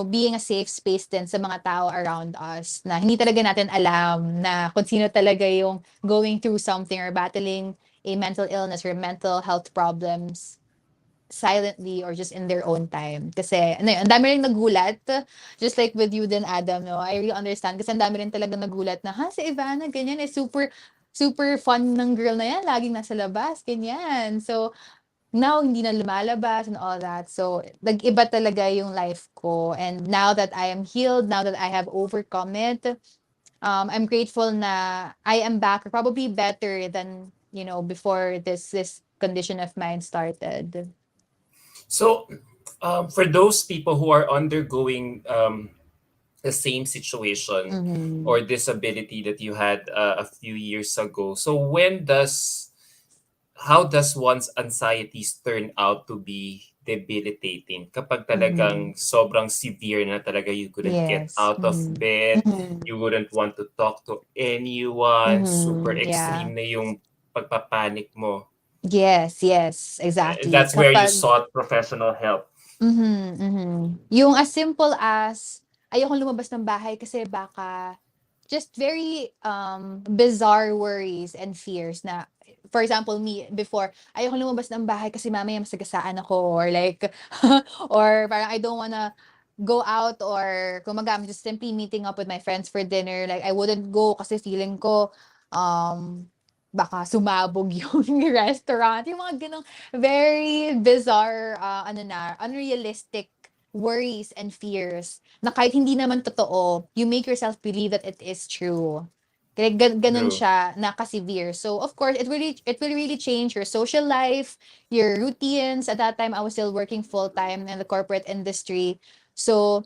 being a safe space din sa mga tao around us na hindi talaga natin alam na kung sino talaga yung going through something or battling a mental illness or mental health problems silently or just in their own time. Kasi, ano yun, ang dami rin nagulat. Just like with you then, Adam, no? I really understand. Kasi ang dami rin talaga nagulat na, ha, si Ivana, ganyan, super, super fun ng girl na yan. Laging nasa labas, ganyan. So, now, hindi na lumalabas and all that. So, nag-iba talaga yung life ko. And now that I am healed, now that I have overcome it, I'm grateful na I am back, or probably better than, before this condition of mine started. So, for those people who are undergoing the same situation Mhm. or disability that you had a few years ago, so how does one's anxieties turn out to be debilitating kapag Mhm. talagang sobrang severe na talaga you couldn't get Yes. out of Mhm. bed, Mhm. you wouldn't want to talk to anyone, super Mhm. Yeah. extreme na yung pagpapanik mo. Yes, yes, exactly. That's where you Kapag sought professional help. mhm, mhm. Yung as simple as ayokong lumabas ng bahay kasi baka just very bizarre worries and fears na for example me before ayokong lumabas ng bahay kasi mamaya masagasaan ako or like or parang I don't wanna go out or kumaga I'm just simply meeting up with my friends for dinner like I wouldn't go kasi feeling ko um baka sumabog yung restaurant yung mga ganong very bizarre unrealistic worries and fears na kahit hindi naman totoo, you make yourself believe that it is true. Kaya ganun True. siya, naka-severe. So, of course, it will really change your social life, your routines. At that time, I was still working full-time in the corporate industry. So,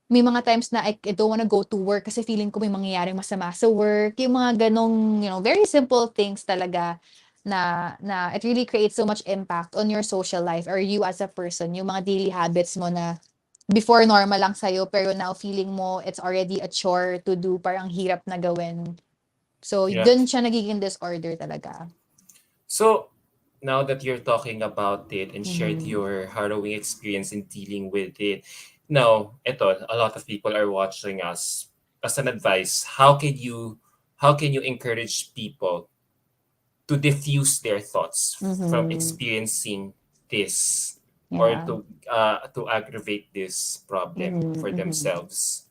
may mga times na I don't wanna go to work kasi feeling ko may mangyayaring masama sa work. Yung mga ganong, very simple things talaga na it really creates so much impact on your social life or you as a person. Yung mga daily habits mo na before normal lang sa'yo pero now feeling mo it's already a chore to do, parang hirap na gawin. So, Yeah. dun siya nagiging disorder talaga. So now that you're talking about it and shared Mhm. your harrowing experience in dealing with it, now, eto, a lot of people are watching us. As an advice, how can you encourage people to diffuse their thoughts from Mhm. experiencing this or Yeah. to aggravate this problem Mhm, for mhm. themselves?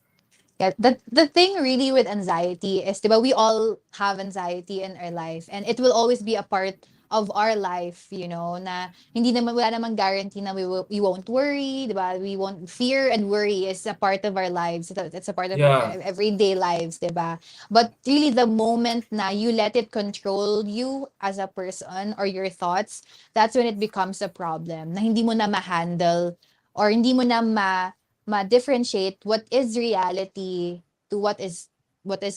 Yeah, the thing really with anxiety is, 'di ba, we all have anxiety in our life and it will always be a part of our life, na hindi naman wala namang guarantee na we won't worry, 'di ba? We won't fear and worry is a part of our lives. It's a part of our Yeah, everyday lives, 'di ba? But really the moment na you let it control you as a person or your thoughts, that's when it becomes a problem na hindi mo na ma-handle or hindi mo na ma-differentiate what is reality to what is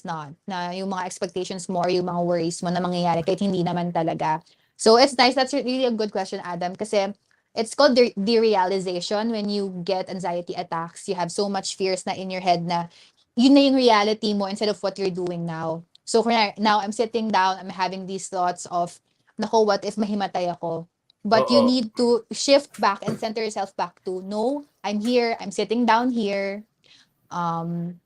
not. Na yung mga expectations mo or yung mga worries mo na mangyayari kahit hindi naman talaga. So it's nice. That's really a good question, Adam, kasi it's called derealization when you get anxiety attacks. You have so much fears na in your head na yun na yung reality mo instead of what you're doing now. So now I'm sitting down, I'm having these thoughts of, nako, what if mahimatay ako? But you oo. need to shift back and center yourself back to, no, I'm here, I'm sitting down here. Um,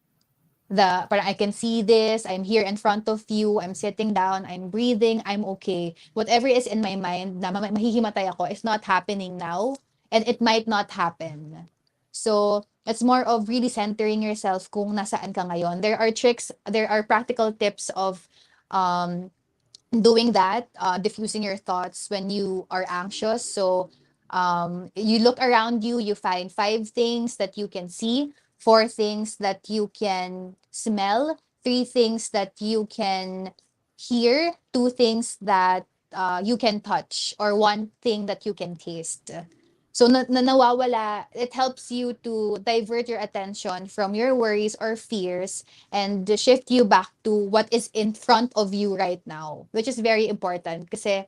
parang I can see this, I'm here in front of you, I'm sitting down, I'm breathing, I'm okay. Whatever is in my mind na mahihimatay ako is not happening now and it might not happen. So, it's more of really centering yourself kung nasaan ka ngayon. There are tricks, there are practical tips of um doing that, diffusing your thoughts when you are anxious. So you look around you, you find five things that you can see, four things that you can smell, three things that you can hear, two things that you can touch, or one thing that you can taste. So nawawala, it helps you to divert your attention from your worries or fears and to shift you back to what is in front of you right now, which is very important kasi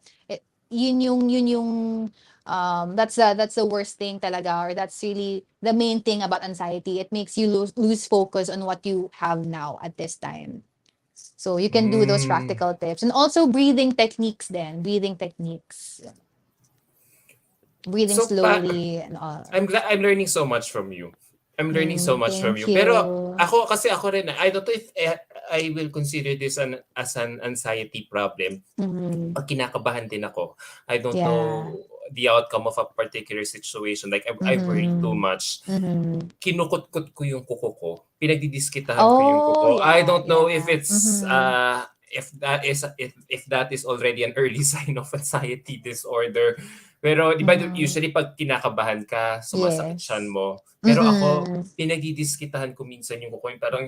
yun yung that's the worst thing talaga, or that's really the main thing about anxiety. It makes you lose focus on what you have now at this time. So you can do those Mm. practical tips, and also breathing techniques, breathing So slowly and all. I'm glad I'm learning so much from you. I'm learning so much from Thank you. Pero you. ako kasi ako rin, I don't know if I will consider this as an anxiety problem. Mm-hmm. Pag kinakabahan din ako, I don't know Yeah. the outcome of a particular situation. Like I worry too Mm-hmm. much. Mm-hmm. Kinukot-kot ko yung kuko ko. Pinagdidiskitahan ko yung Oh, kuko. I yeah, don't know if yeah. it's Mhm. if that is already an early sign of anxiety disorder. Pero 'di ba Mhm. usually pag kinakabahan ka, sumasakit tiyan Yes. mo. Pero ako Mhm. pinagdidiskitahan ko minsan yung kuko, yung parang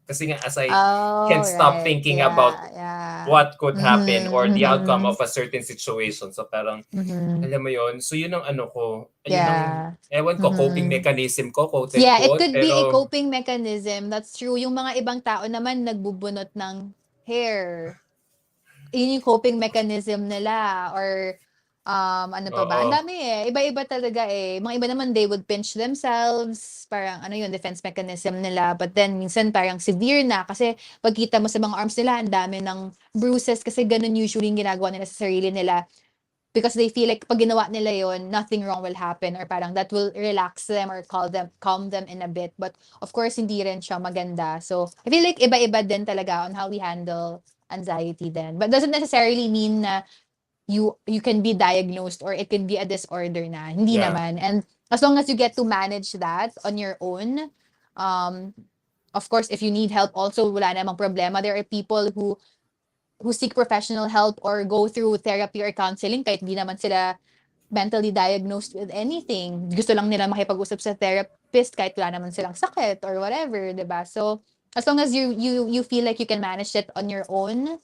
kasi nga as I Oh, can't stop right. thinking about Yeah, yeah. what could happen or Mhm, the outcome of mhm, a certain situation. So parang mhm. alam mo yon. So yun ang ano ko, yun ang Yeah. ewan ko, coping Mhm. mechanism ko, quote and Yeah, it quote, could be a pero coping mechanism. That's true. Yung mga ibang tao naman nagbubunot ng hair. Yun yung coping mechanism nila, or ano pa ba? Ang oo. dami eh. Iba-iba talaga eh. Mga iba naman, they would pinch themselves. Parang ano yun, defense mechanism nila. But then, minsan parang severe na. Kasi pagkita mo sa mga arms nila, ang dami ng bruises. Kasi ganun usually yung ginagawa nila sa sarili nila. Because they feel like pag ginawa nila yon, nothing wrong will happen, or parang that will relax them or calm them in a bit. But of course, hindi rin siya maganda. So I feel like iba-iba din talaga on how we handle anxiety then. But doesn't necessarily mean na you can be diagnosed or it can be a disorder na. Hindi Yeah, naman. And as long as you get to manage that on your own, um, of course, if you need help also, wala namang problema. There are people who seek professional help or go through therapy or counseling kahit di naman sila mentally diagnosed with anything. Gusto lang nila makipag-usap sa therapist kahit wala naman silang sakit or whatever, 'di ba? So, as long as you feel like you can manage it on your own,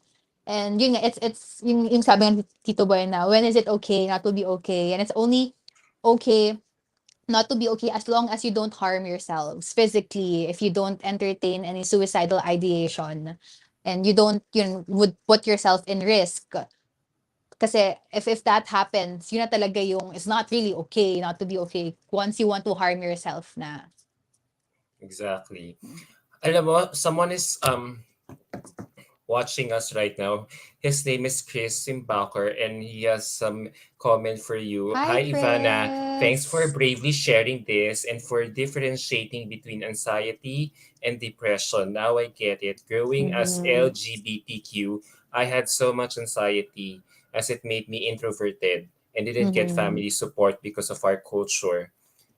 and yun nga, it's yung sabi ng Tito Boy na, when is it okay not to be okay? And it's only okay not to be okay as long as you don't harm yourselves physically, if you don't entertain any suicidal ideation, and you don't, would put yourself in risk. Kasi if that happens, yun na talaga yung it's not really okay not to be okay once you want to harm yourself na. exactly. Alam mo, someone is watching us right now. His name is Chris Simbacher and he has some comment for you. Hi, Hi Ivana, thanks for Chris. bravely sharing this and for differentiating between anxiety and depression. Now I get it. Growing as Mm-hmm. LGBTQ, I had so much anxiety as it made me introverted and didn't get Mm-hmm. family support because of our culture.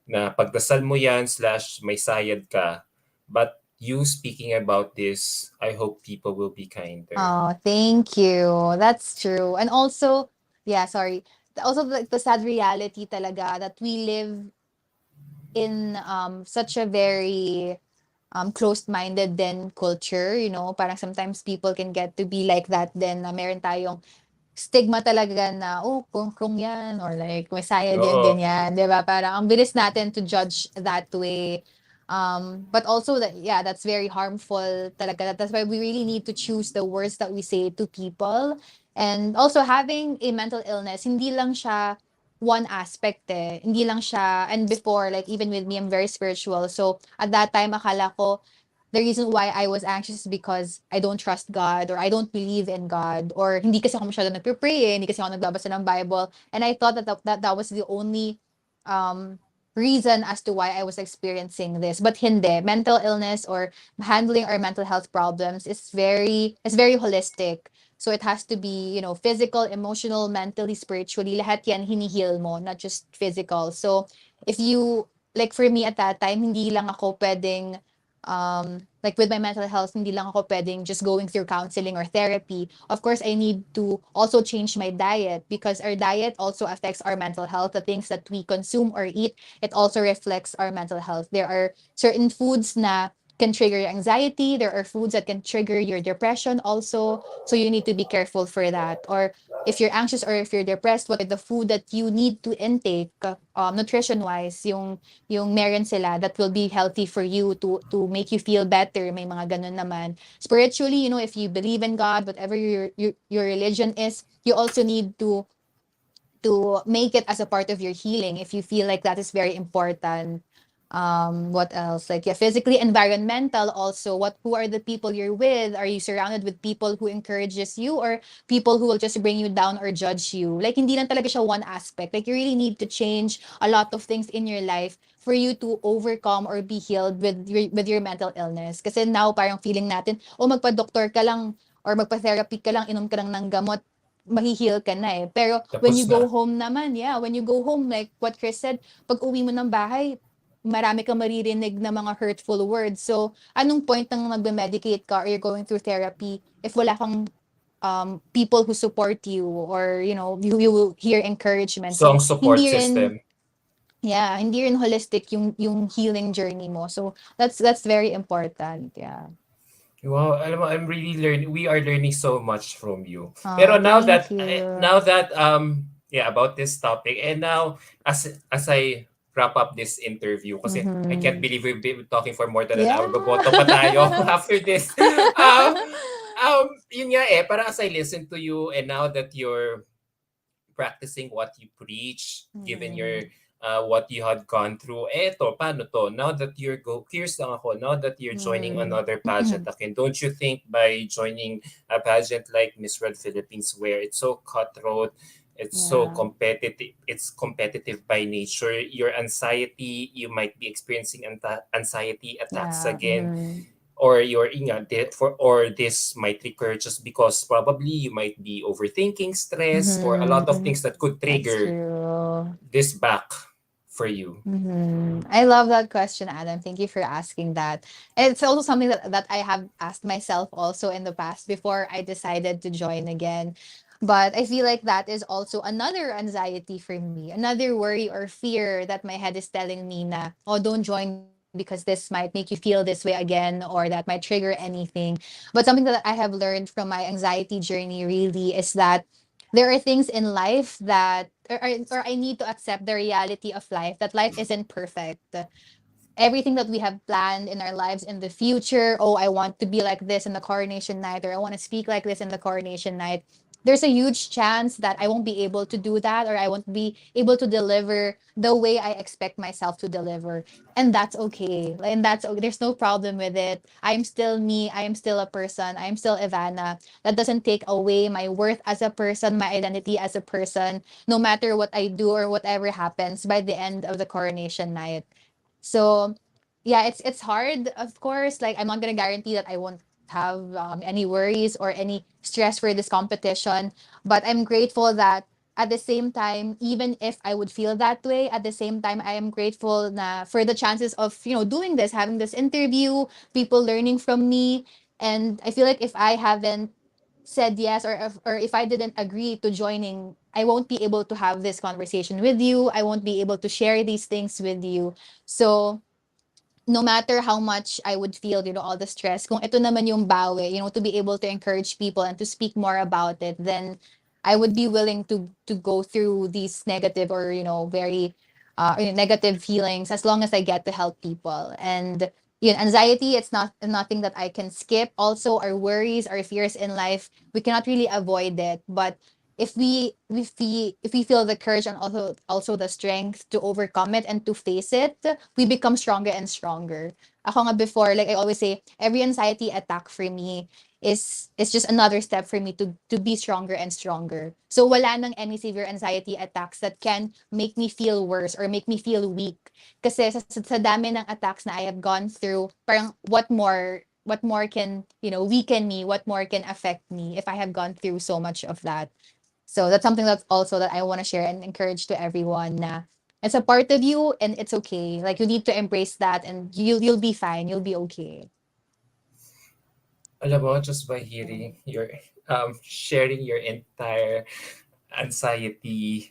Na pagdasal mo yan slash may sayad ka. But you speaking about this, I hope people will be kinder. Oh, thank you. That's true. And also, yeah, sorry. Also, the sad reality talaga that we live in such a very closed-minded then culture, parang sometimes people can get to be like that then, na meron tayong stigma talaga na, oh, kung yan, or like, may sayad yan, Oo, ganyan, di ba? Parang ang bilis natin to judge that way. But also that, yeah, that's very harmful talaga. That's why we really need to choose the words that we say to people. And also having a mental illness, hindi lang siya one aspect eh. Hindi lang siya, and before, like even with me, I'm very spiritual. So at that time, akala ko, the reason why I was anxious is because I don't trust God, or I don't believe in God, or hindi kasi ako masyado nagpe-pray, hindi kasi ako nagbabasa ng Bible. And I thought that was the only um reason as to why I was experiencing this. But hindi. Mental illness or handling our mental health problems is very holistic. So it has to be, physical, emotional, mentally, spiritually. Lahat yan hinihil mo, not just physical. So if you, like for me at that time, hindi lang ako pwedeng like with my mental health, hindi lang ako pwedeng just going through counseling or therapy. Of course, I need to also change my diet because our diet also affects our mental health. The things that we consume or eat, it also reflects our mental health. There are certain foods na can trigger your anxiety. There are foods that can trigger your depression also. So you need to be careful for that. Or if you're anxious or if you're depressed, what are the food that you need to intake, nutrition wise, yung meron sila that will be healthy for you to make you feel better. May mga ganun naman. Spiritually, if you believe in God, whatever your religion is, you also need to make it as a part of your healing if you feel like that is very important. What else? Like, yeah, physically, environmental also. Who are the people you're with? Are you surrounded with people who encourages you or people who will just bring you down or judge you? Like, hindi lang talaga siya one aspect. Like, you really need to change a lot of things in your life for you to overcome or be healed with your mental illness. Kasi now parang feeling natin, oh, magpa-doktor ka lang or magpa-therapy ka lang, inom ka lang ng gamot, mahi-heal ka na eh. Pero when you Tapos go na. home naman, yeah, when you go home, like what Chris said, pag uwi mo ng bahay, marami kang maririnig na mga hurtful words. So, anong point ng magbe-medicate ka or you're going through therapy if wala kang people who support you or, you will hear encouragement. So, ang So, support system. hindi rin holistic yung healing journey mo. So, that's very important. Yeah. Wow, alam mo, we are learning so much from you. Pero Oh, thank you. yeah, about this topic, and now, as I wrap up this interview, kasi I can't Mm-hmm. believe we've been talking for more than an hour, boboto pa tayo Yeah. after this. Um, yun nga eh, para as I listen to you, and now that you're practicing what you preach, given your Mm, what you had gone through. Eto, paano to? Now that curious lang ako, now that you're joining mm. another pageant again, don't you think by joining a pageant like Miss World Philippines, where it's so cutthroat, Yeah. it's competitive by nature, your anxiety, you might be experiencing anxiety attacks Yeah. again, Mm. or or this might recur just because probably you might be overthinking, stress, or a lot of Mhm. things that could That's trigger true. this back for you. I love that question, Adam. Thank you for asking that. And it's also something that I have asked myself also in the past before I decided to join again. But I feel like that is also another anxiety for me, another worry or fear that my head is telling me na, oh, don't join because this might make you feel this way again or that might trigger anything. But something that I have learned from my anxiety journey really is that there are things in life that or I need to accept the reality of life that life isn't perfect. Everything that we have planned in our lives in the future. Oh, I want to be like this in the coronation night, or I want to speak like this in the coronation night. There's a huge chance that I won't be able to do that, or I won't be able to deliver the way I expect myself to deliver. And that's okay. And there's no problem with it. I'm still me. I am still a person. I am still Ivana. That doesn't take away my worth as a person, my identity as a person, no matter what I do or whatever happens by the end of the coronation night. So yeah, it's hard, of course. Like I'm not gonna guarantee that I won't have any worries or any stress for this competition, but I'm grateful that at the same time, even if I would feel that way, at the same time, I am grateful na for the chances of doing this, having this interview, people learning from me, and I feel like if I haven't said yes or if I didn't agree to joining, I won't be able to have this conversation with you. I won't be able to share these things with you. So no matter how much I would feel, all the stress, kung ito naman yung bawi, to be able to encourage people and to speak more about it, then I would be willing to go through these negative or, very negative feelings as long as I get to help people. And anxiety, it's not nothing that I can skip. Also, our worries, our fears in life, we cannot really avoid it. But if we feel the courage and also the strength to overcome it and to face it, we become stronger and stronger. Ako nga before, like I always say, every anxiety attack for me is just another step for me to be stronger and stronger. So wala nang any severe anxiety attacks that can make me feel worse or make me feel weak. Kasi sa dami ng attacks na I have gone through, parang what more can, weaken me, what more can affect me if I have gone through so much of that. So that's something that's also that I want to share and encourage to everyone na it's a part of you and it's okay. Like you need to embrace that and you'll be fine. You'll be okay. Alam mo, just by hearing your sharing your entire anxiety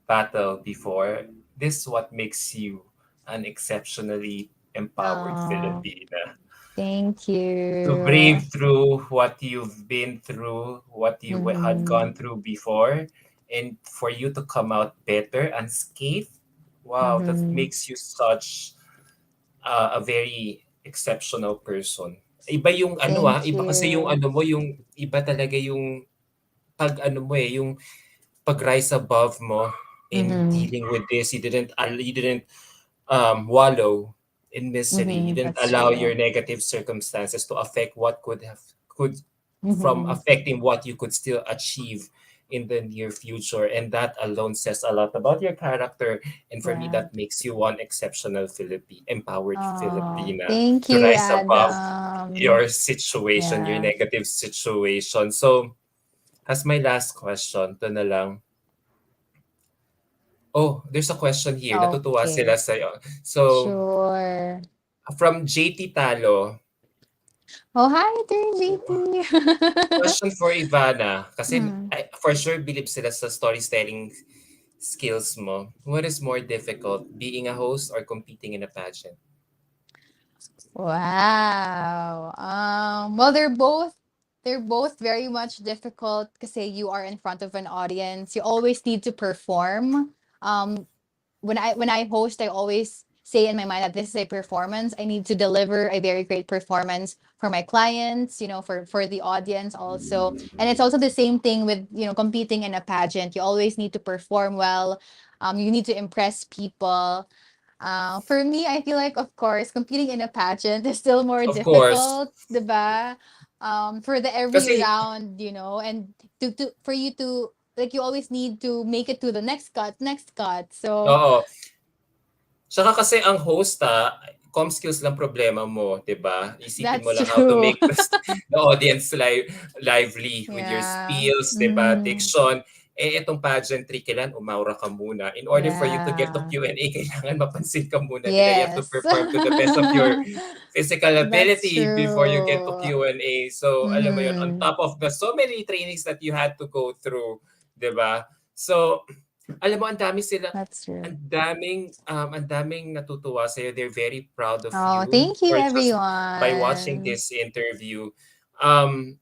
battle before, this is what makes you an exceptionally empowered Oh, Filipina. thank To you. brave through what you've been through, what you had Mm-hmm. gone through before, and for you to come out better unscathed, wow, that Mm-hmm. makes you such a very exceptional person. Iba yung ano Thank iba kasi yung you. ano mo, yung iba talaga yung pag ano mo yung pag-rise above mo in Mm-hmm. dealing with this. You didn't wallow in misery. You Mm-hmm. didn't That's allow true. your negative circumstances to affect what could from Mm-hmm. affecting what you could still achieve in the near future. And that alone says a lot about your character. And for me, Yeah. that makes you one exceptional empowered Oh, Filipina thank to you, rise above Adam. your situation, your Yeah. negative situation. So, as my last question, to na lang, oh, there's a question here. Natutuwa Okay. sila sa'yo. So, Sure. from JT Talo, Oh, hi there, JP. question for Ivana. Kasi Hmm. for sure, believe sila sa storytelling skills mo. What is more difficult, being a host or competing in a pageant? Wow. Well, they're both very much difficult because you are in front of an audience. You always need to perform. Um, when I host, I always say in my mind that this is a performance. I need to deliver a very great performance for my clients, for the audience also. And it's also the same thing with, competing in a pageant. You always need to perform well. You need to impress people. For me, I feel like, of course, competing in a pageant is still more Of course. difficult, diba? For the every Kasi, round, and for you to, like, you always need to make it to the next cut. So oo. Tsaka kasi ang host, comm skills lang problema mo, 'di ba? Isipin mo that's lang how to true. make the audience lively with your Yeah. spills, 'di ba? Mm, Diction. Eh, itong pageantry, kailangan umaura ka muna. In order for you to get to yeah. Q&A, kailangan mapansin ka muna nila. You have to Yes. perform to the best of your physical That's ability before you get to true. Q&A. So, alam mo yun, on Mm-hmm. top of the so many trainings that you had to go through, 'di ba? So, alam mo That's true. ang daming natutuwa sa'yo. They're very proud of Oh, you thank you, for just by watching everyone. this interview. Um,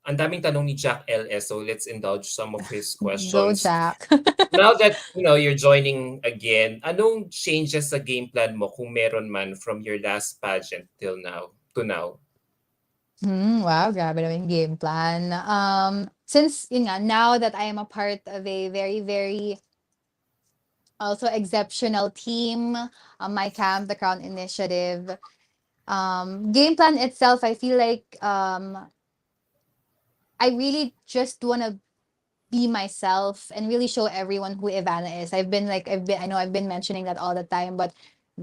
ang daming tanong ni Jack LS, so let's indulge some of his Go, questions. Jack. Now that, you're joining again, anong changes sa game plan mo kung meron man from your last pageant till now to now? Wow, grabe naman yung game plan. Since, yun nga, now that I am a part of a very, very also exceptional team, my camp, the Crown Initiative, game plan itself, I feel like I really just want to be myself and really show everyone who Ivana is. I know I've been mentioning that all the time, but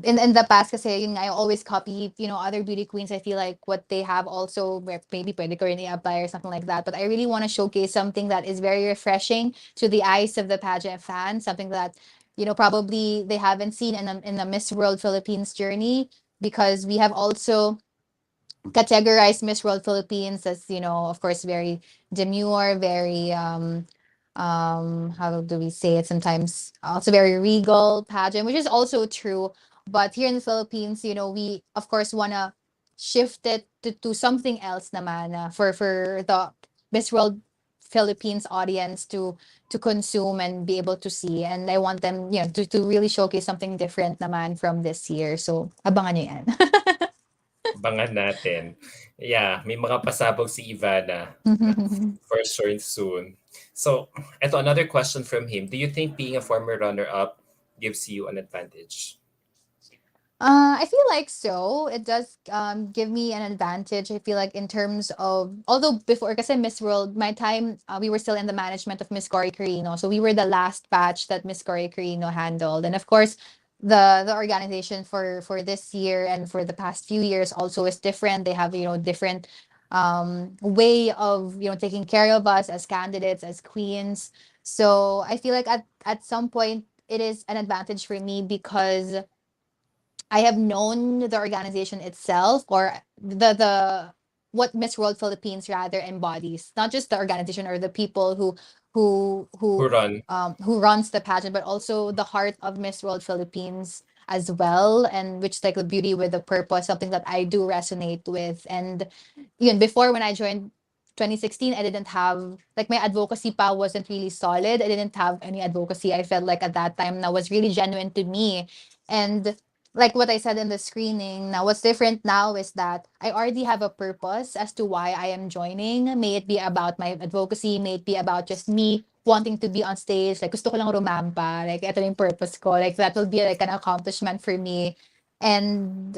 in the past kasi yun nga, I always copy, other beauty queens. I feel like what they have also maybe pwede ko rin i-apply or something like that. But I really want to showcase something that is very refreshing to the eyes of the pageant fans, something that, probably they haven't seen in the Miss World Philippines journey, because we have also categorize Miss World Philippines as, of course, very demure, very how do we say it, sometimes also very regal pageant, which is also true. But here in the Philippines, we of course wanna shift it to something else naman, for the Miss World Philippines audience to consume and be able to see. And I want them, to really showcase something different naman from this year. So abangan nyo yan. Abangan natin. Yeah, may mga pasabog si Ivana. For sure soon. So, eto another question from him. Do you think being a former runner-up gives you an advantage? I feel like so. It does give me an advantage. I feel like in terms of, although before, kasi Miss World, my time, we were still in the management of Miss Cory Carino. So we were the last batch that Miss Cory Carino handled. And of course, the organization for this year and for the past few years also is different. They have, different way of, taking care of us as candidates, as queens. So I feel like at some point it is an advantage for me because I have known the organization itself, or the what Miss World Philippines rather embodies, not just the organization or the people who Who who run? who runs the pageant, but also the heart of Miss World Philippines as well, and which is like the beauty with the purpose, something that I do resonate with. And yun, before when I joined 2016, I didn't have like my advocacy pa wasn't really solid. I didn't have any advocacy. I felt like at that time that was really genuine to me. And like what I said in the screening, now what's different now is that I already have a purpose as to why I am joining. May it be about my advocacy, may it be about just me wanting to be on stage. Like gusto ko lang rumampa. Like ito yung purpose ko. Like that will be like an accomplishment for me. And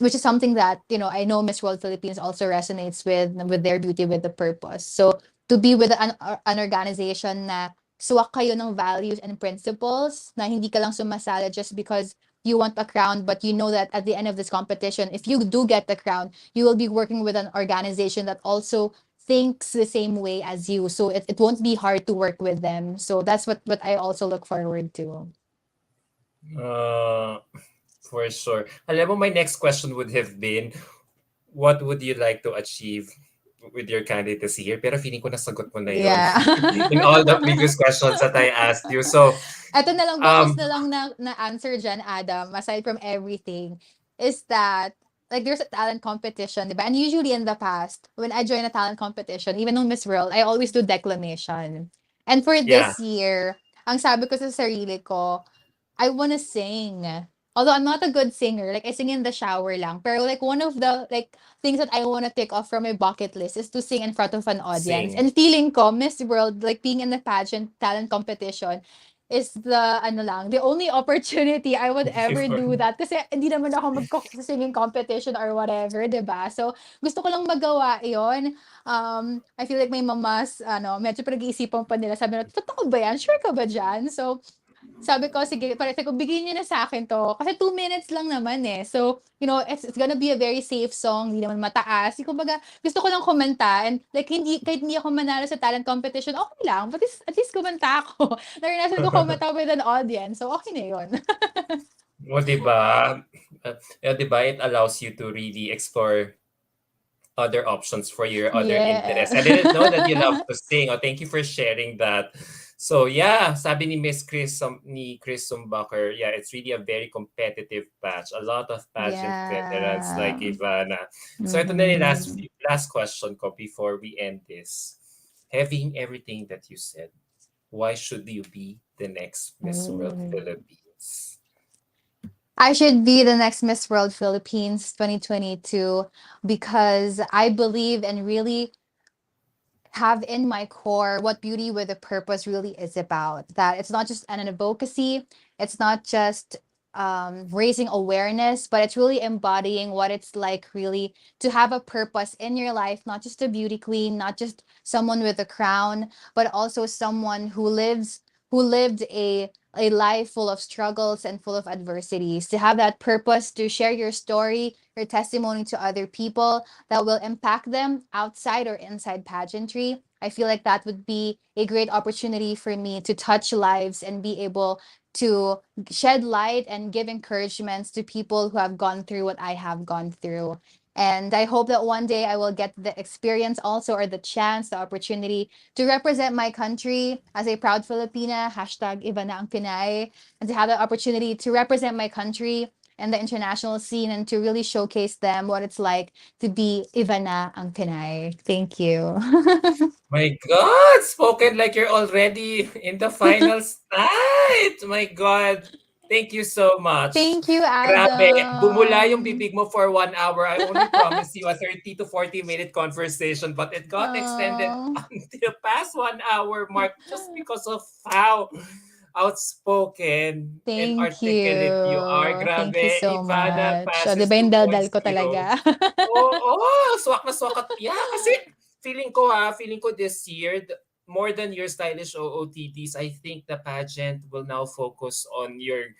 which is something that, you know, I know Miss World Philippines also resonates with their beauty with the purpose. So to be with an organization na swak kayo ng values and principles, na hindi ka lang sumasali just because you want a crown, but you know that at the end of this competition, if you do get the crown, you will be working with an organization that also thinks the same way as you. So it won't be hard to work with them. So that's what I also look forward to. Uh, for sure. Alam mo, my next question would have been, what would you like to achieve with your candidacy here? Pero feeling ko nasagot mo na yon Yeah. in all the previous questions that I asked you. So, Eto na lang, bonus um, na lang na answer dyan, Adam, aside from everything, is that, like, there's a talent competition, diba? And usually in the past, when I join a talent competition, even on Miss World, I always do declamation. And for yeah, this year, ang sabi ko sa sarili ko, I wanna sing. Although I'm not a good singer, like I sing in the shower lang. Pero like one of the like things that I wanna tick off from my bucket list is to sing in front of an audience. sing. And feeling ko, Miss World, like being in the pageant talent competition, is the ano lang, the only opportunity I would ever Before. do that. Kasi hindi naman ako singing competition or whatever, 'di ba? So, gusto ko lang magawa 'yon. I feel like may mamas, medyo pinag-iisipan pa nila. Sabi nila, totoo ba yan? Sure ka ba dyan? So, sabi ko, sige, parang sabi ko, bigyan niyo na sa akin to. Kasi 2 minutes lang naman eh. So, it's gonna be a very safe song. Hindi naman mataas. Kumbaga, gusto ko lang kumanta. And like, kahit hindi ako manalo sa talent competition, okay lang. But at least kumanta ako. Naranasan ko kumanta with an audience. So, okay na yun. O, di ba? Di ba, it allows you to really explore other options for your other Yeah. interests. I didn't know that you love to sing. Oh, thank you for sharing that. So yeah, sabi ni Miss Chris ni Chris Sumbacher, yeah, it's really a very competitive batch. A lot of pageant veterans like Yeah. Ivana. So ito na yung Mm-hmm. last question ko before we end this. Having everything that you said, why should you be the next Miss World Philippines? I should be the next Miss World Philippines 2022 because I believe and really have in my core what beauty with a purpose really is about. That it's not just an advocacy, it's not just raising awareness, but it's really embodying what it's like really to have a purpose in your life, not just a beauty queen, not just someone with a crown, but also someone who lived a life full of struggles and full of adversities. To have that purpose to share your story, your testimony to other people that will impact them outside or inside pageantry. I feel like that would be a great opportunity for me to touch lives and be able to shed light and give encouragements to people who have gone through what I have gone through. And I hope that one day I will get the experience also, or the chance, the opportunity to represent my country as a proud Filipina, hashtag Ivanna ang Pinay, and to have the opportunity to represent my country and the international scene and to really showcase them what it's like to be Ivana ang Pinay. Thank you. My God, spoken like you're already in the final state. My God. Thank you so much. Thank you, Grabe, bumula yung Adam. bibig mo for 1 hour. I only promised you a 30 to 40-minute conversation, but it got extended Oh, until past 1 hour mark just because of how outspoken and thank articulate you are. you. Thank you Grabe, so Ivana much. O, di Pacis ba yung daldal ko 2.0. talaga? Oo, swak na swak at yeah, kasi feeling ko this year, more than your stylish OOTDs, I think the pageant will now focus on your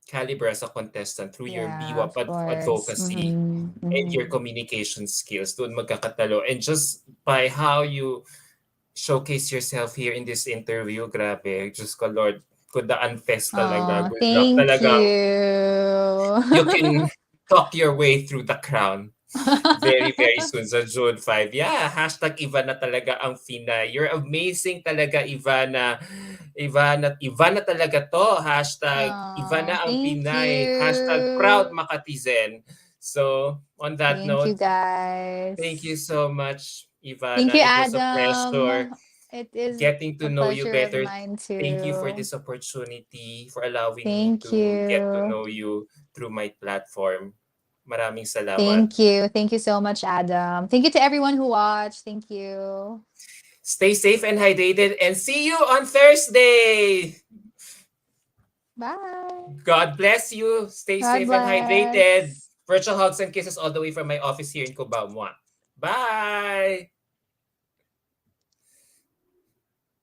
caliber as a contestant through your Yeah, BWAP of course. advocacy and your communication skills. Doon magkakatalo. And just by how you showcase yourself here in this interview, grabe, just ko Lord, ko, the Anfest talaga. Oh, Good luck thank talagang you. you can talk your way through the crown very, very soon sa June 5. Yeah, hashtag Ivana talaga ang Finay. You're amazing talaga, Ivana. Ivana talaga to. Hashtag Oh, Ivana ang thank Pinay. Hashtag proud you. Makatizen. So, on that Thank you, note, thank you guys. so much, Thank Ivana. you, It was a pleasure Adam. It is getting to a know you pleasure of better. mine Thank you for too. this opportunity, for allowing me Thank to get to you. know you through my platform. Maraming salamat. Thank you. Thank you so much, Adam. Thank you to everyone who watched. Thank you. Stay safe and hydrated and see you on Thursday. Bye. God bless you. Stay God safe and hydrated. bless. Virtual hugs and kisses all the way from my office here in Cubao. Mwah. Bye.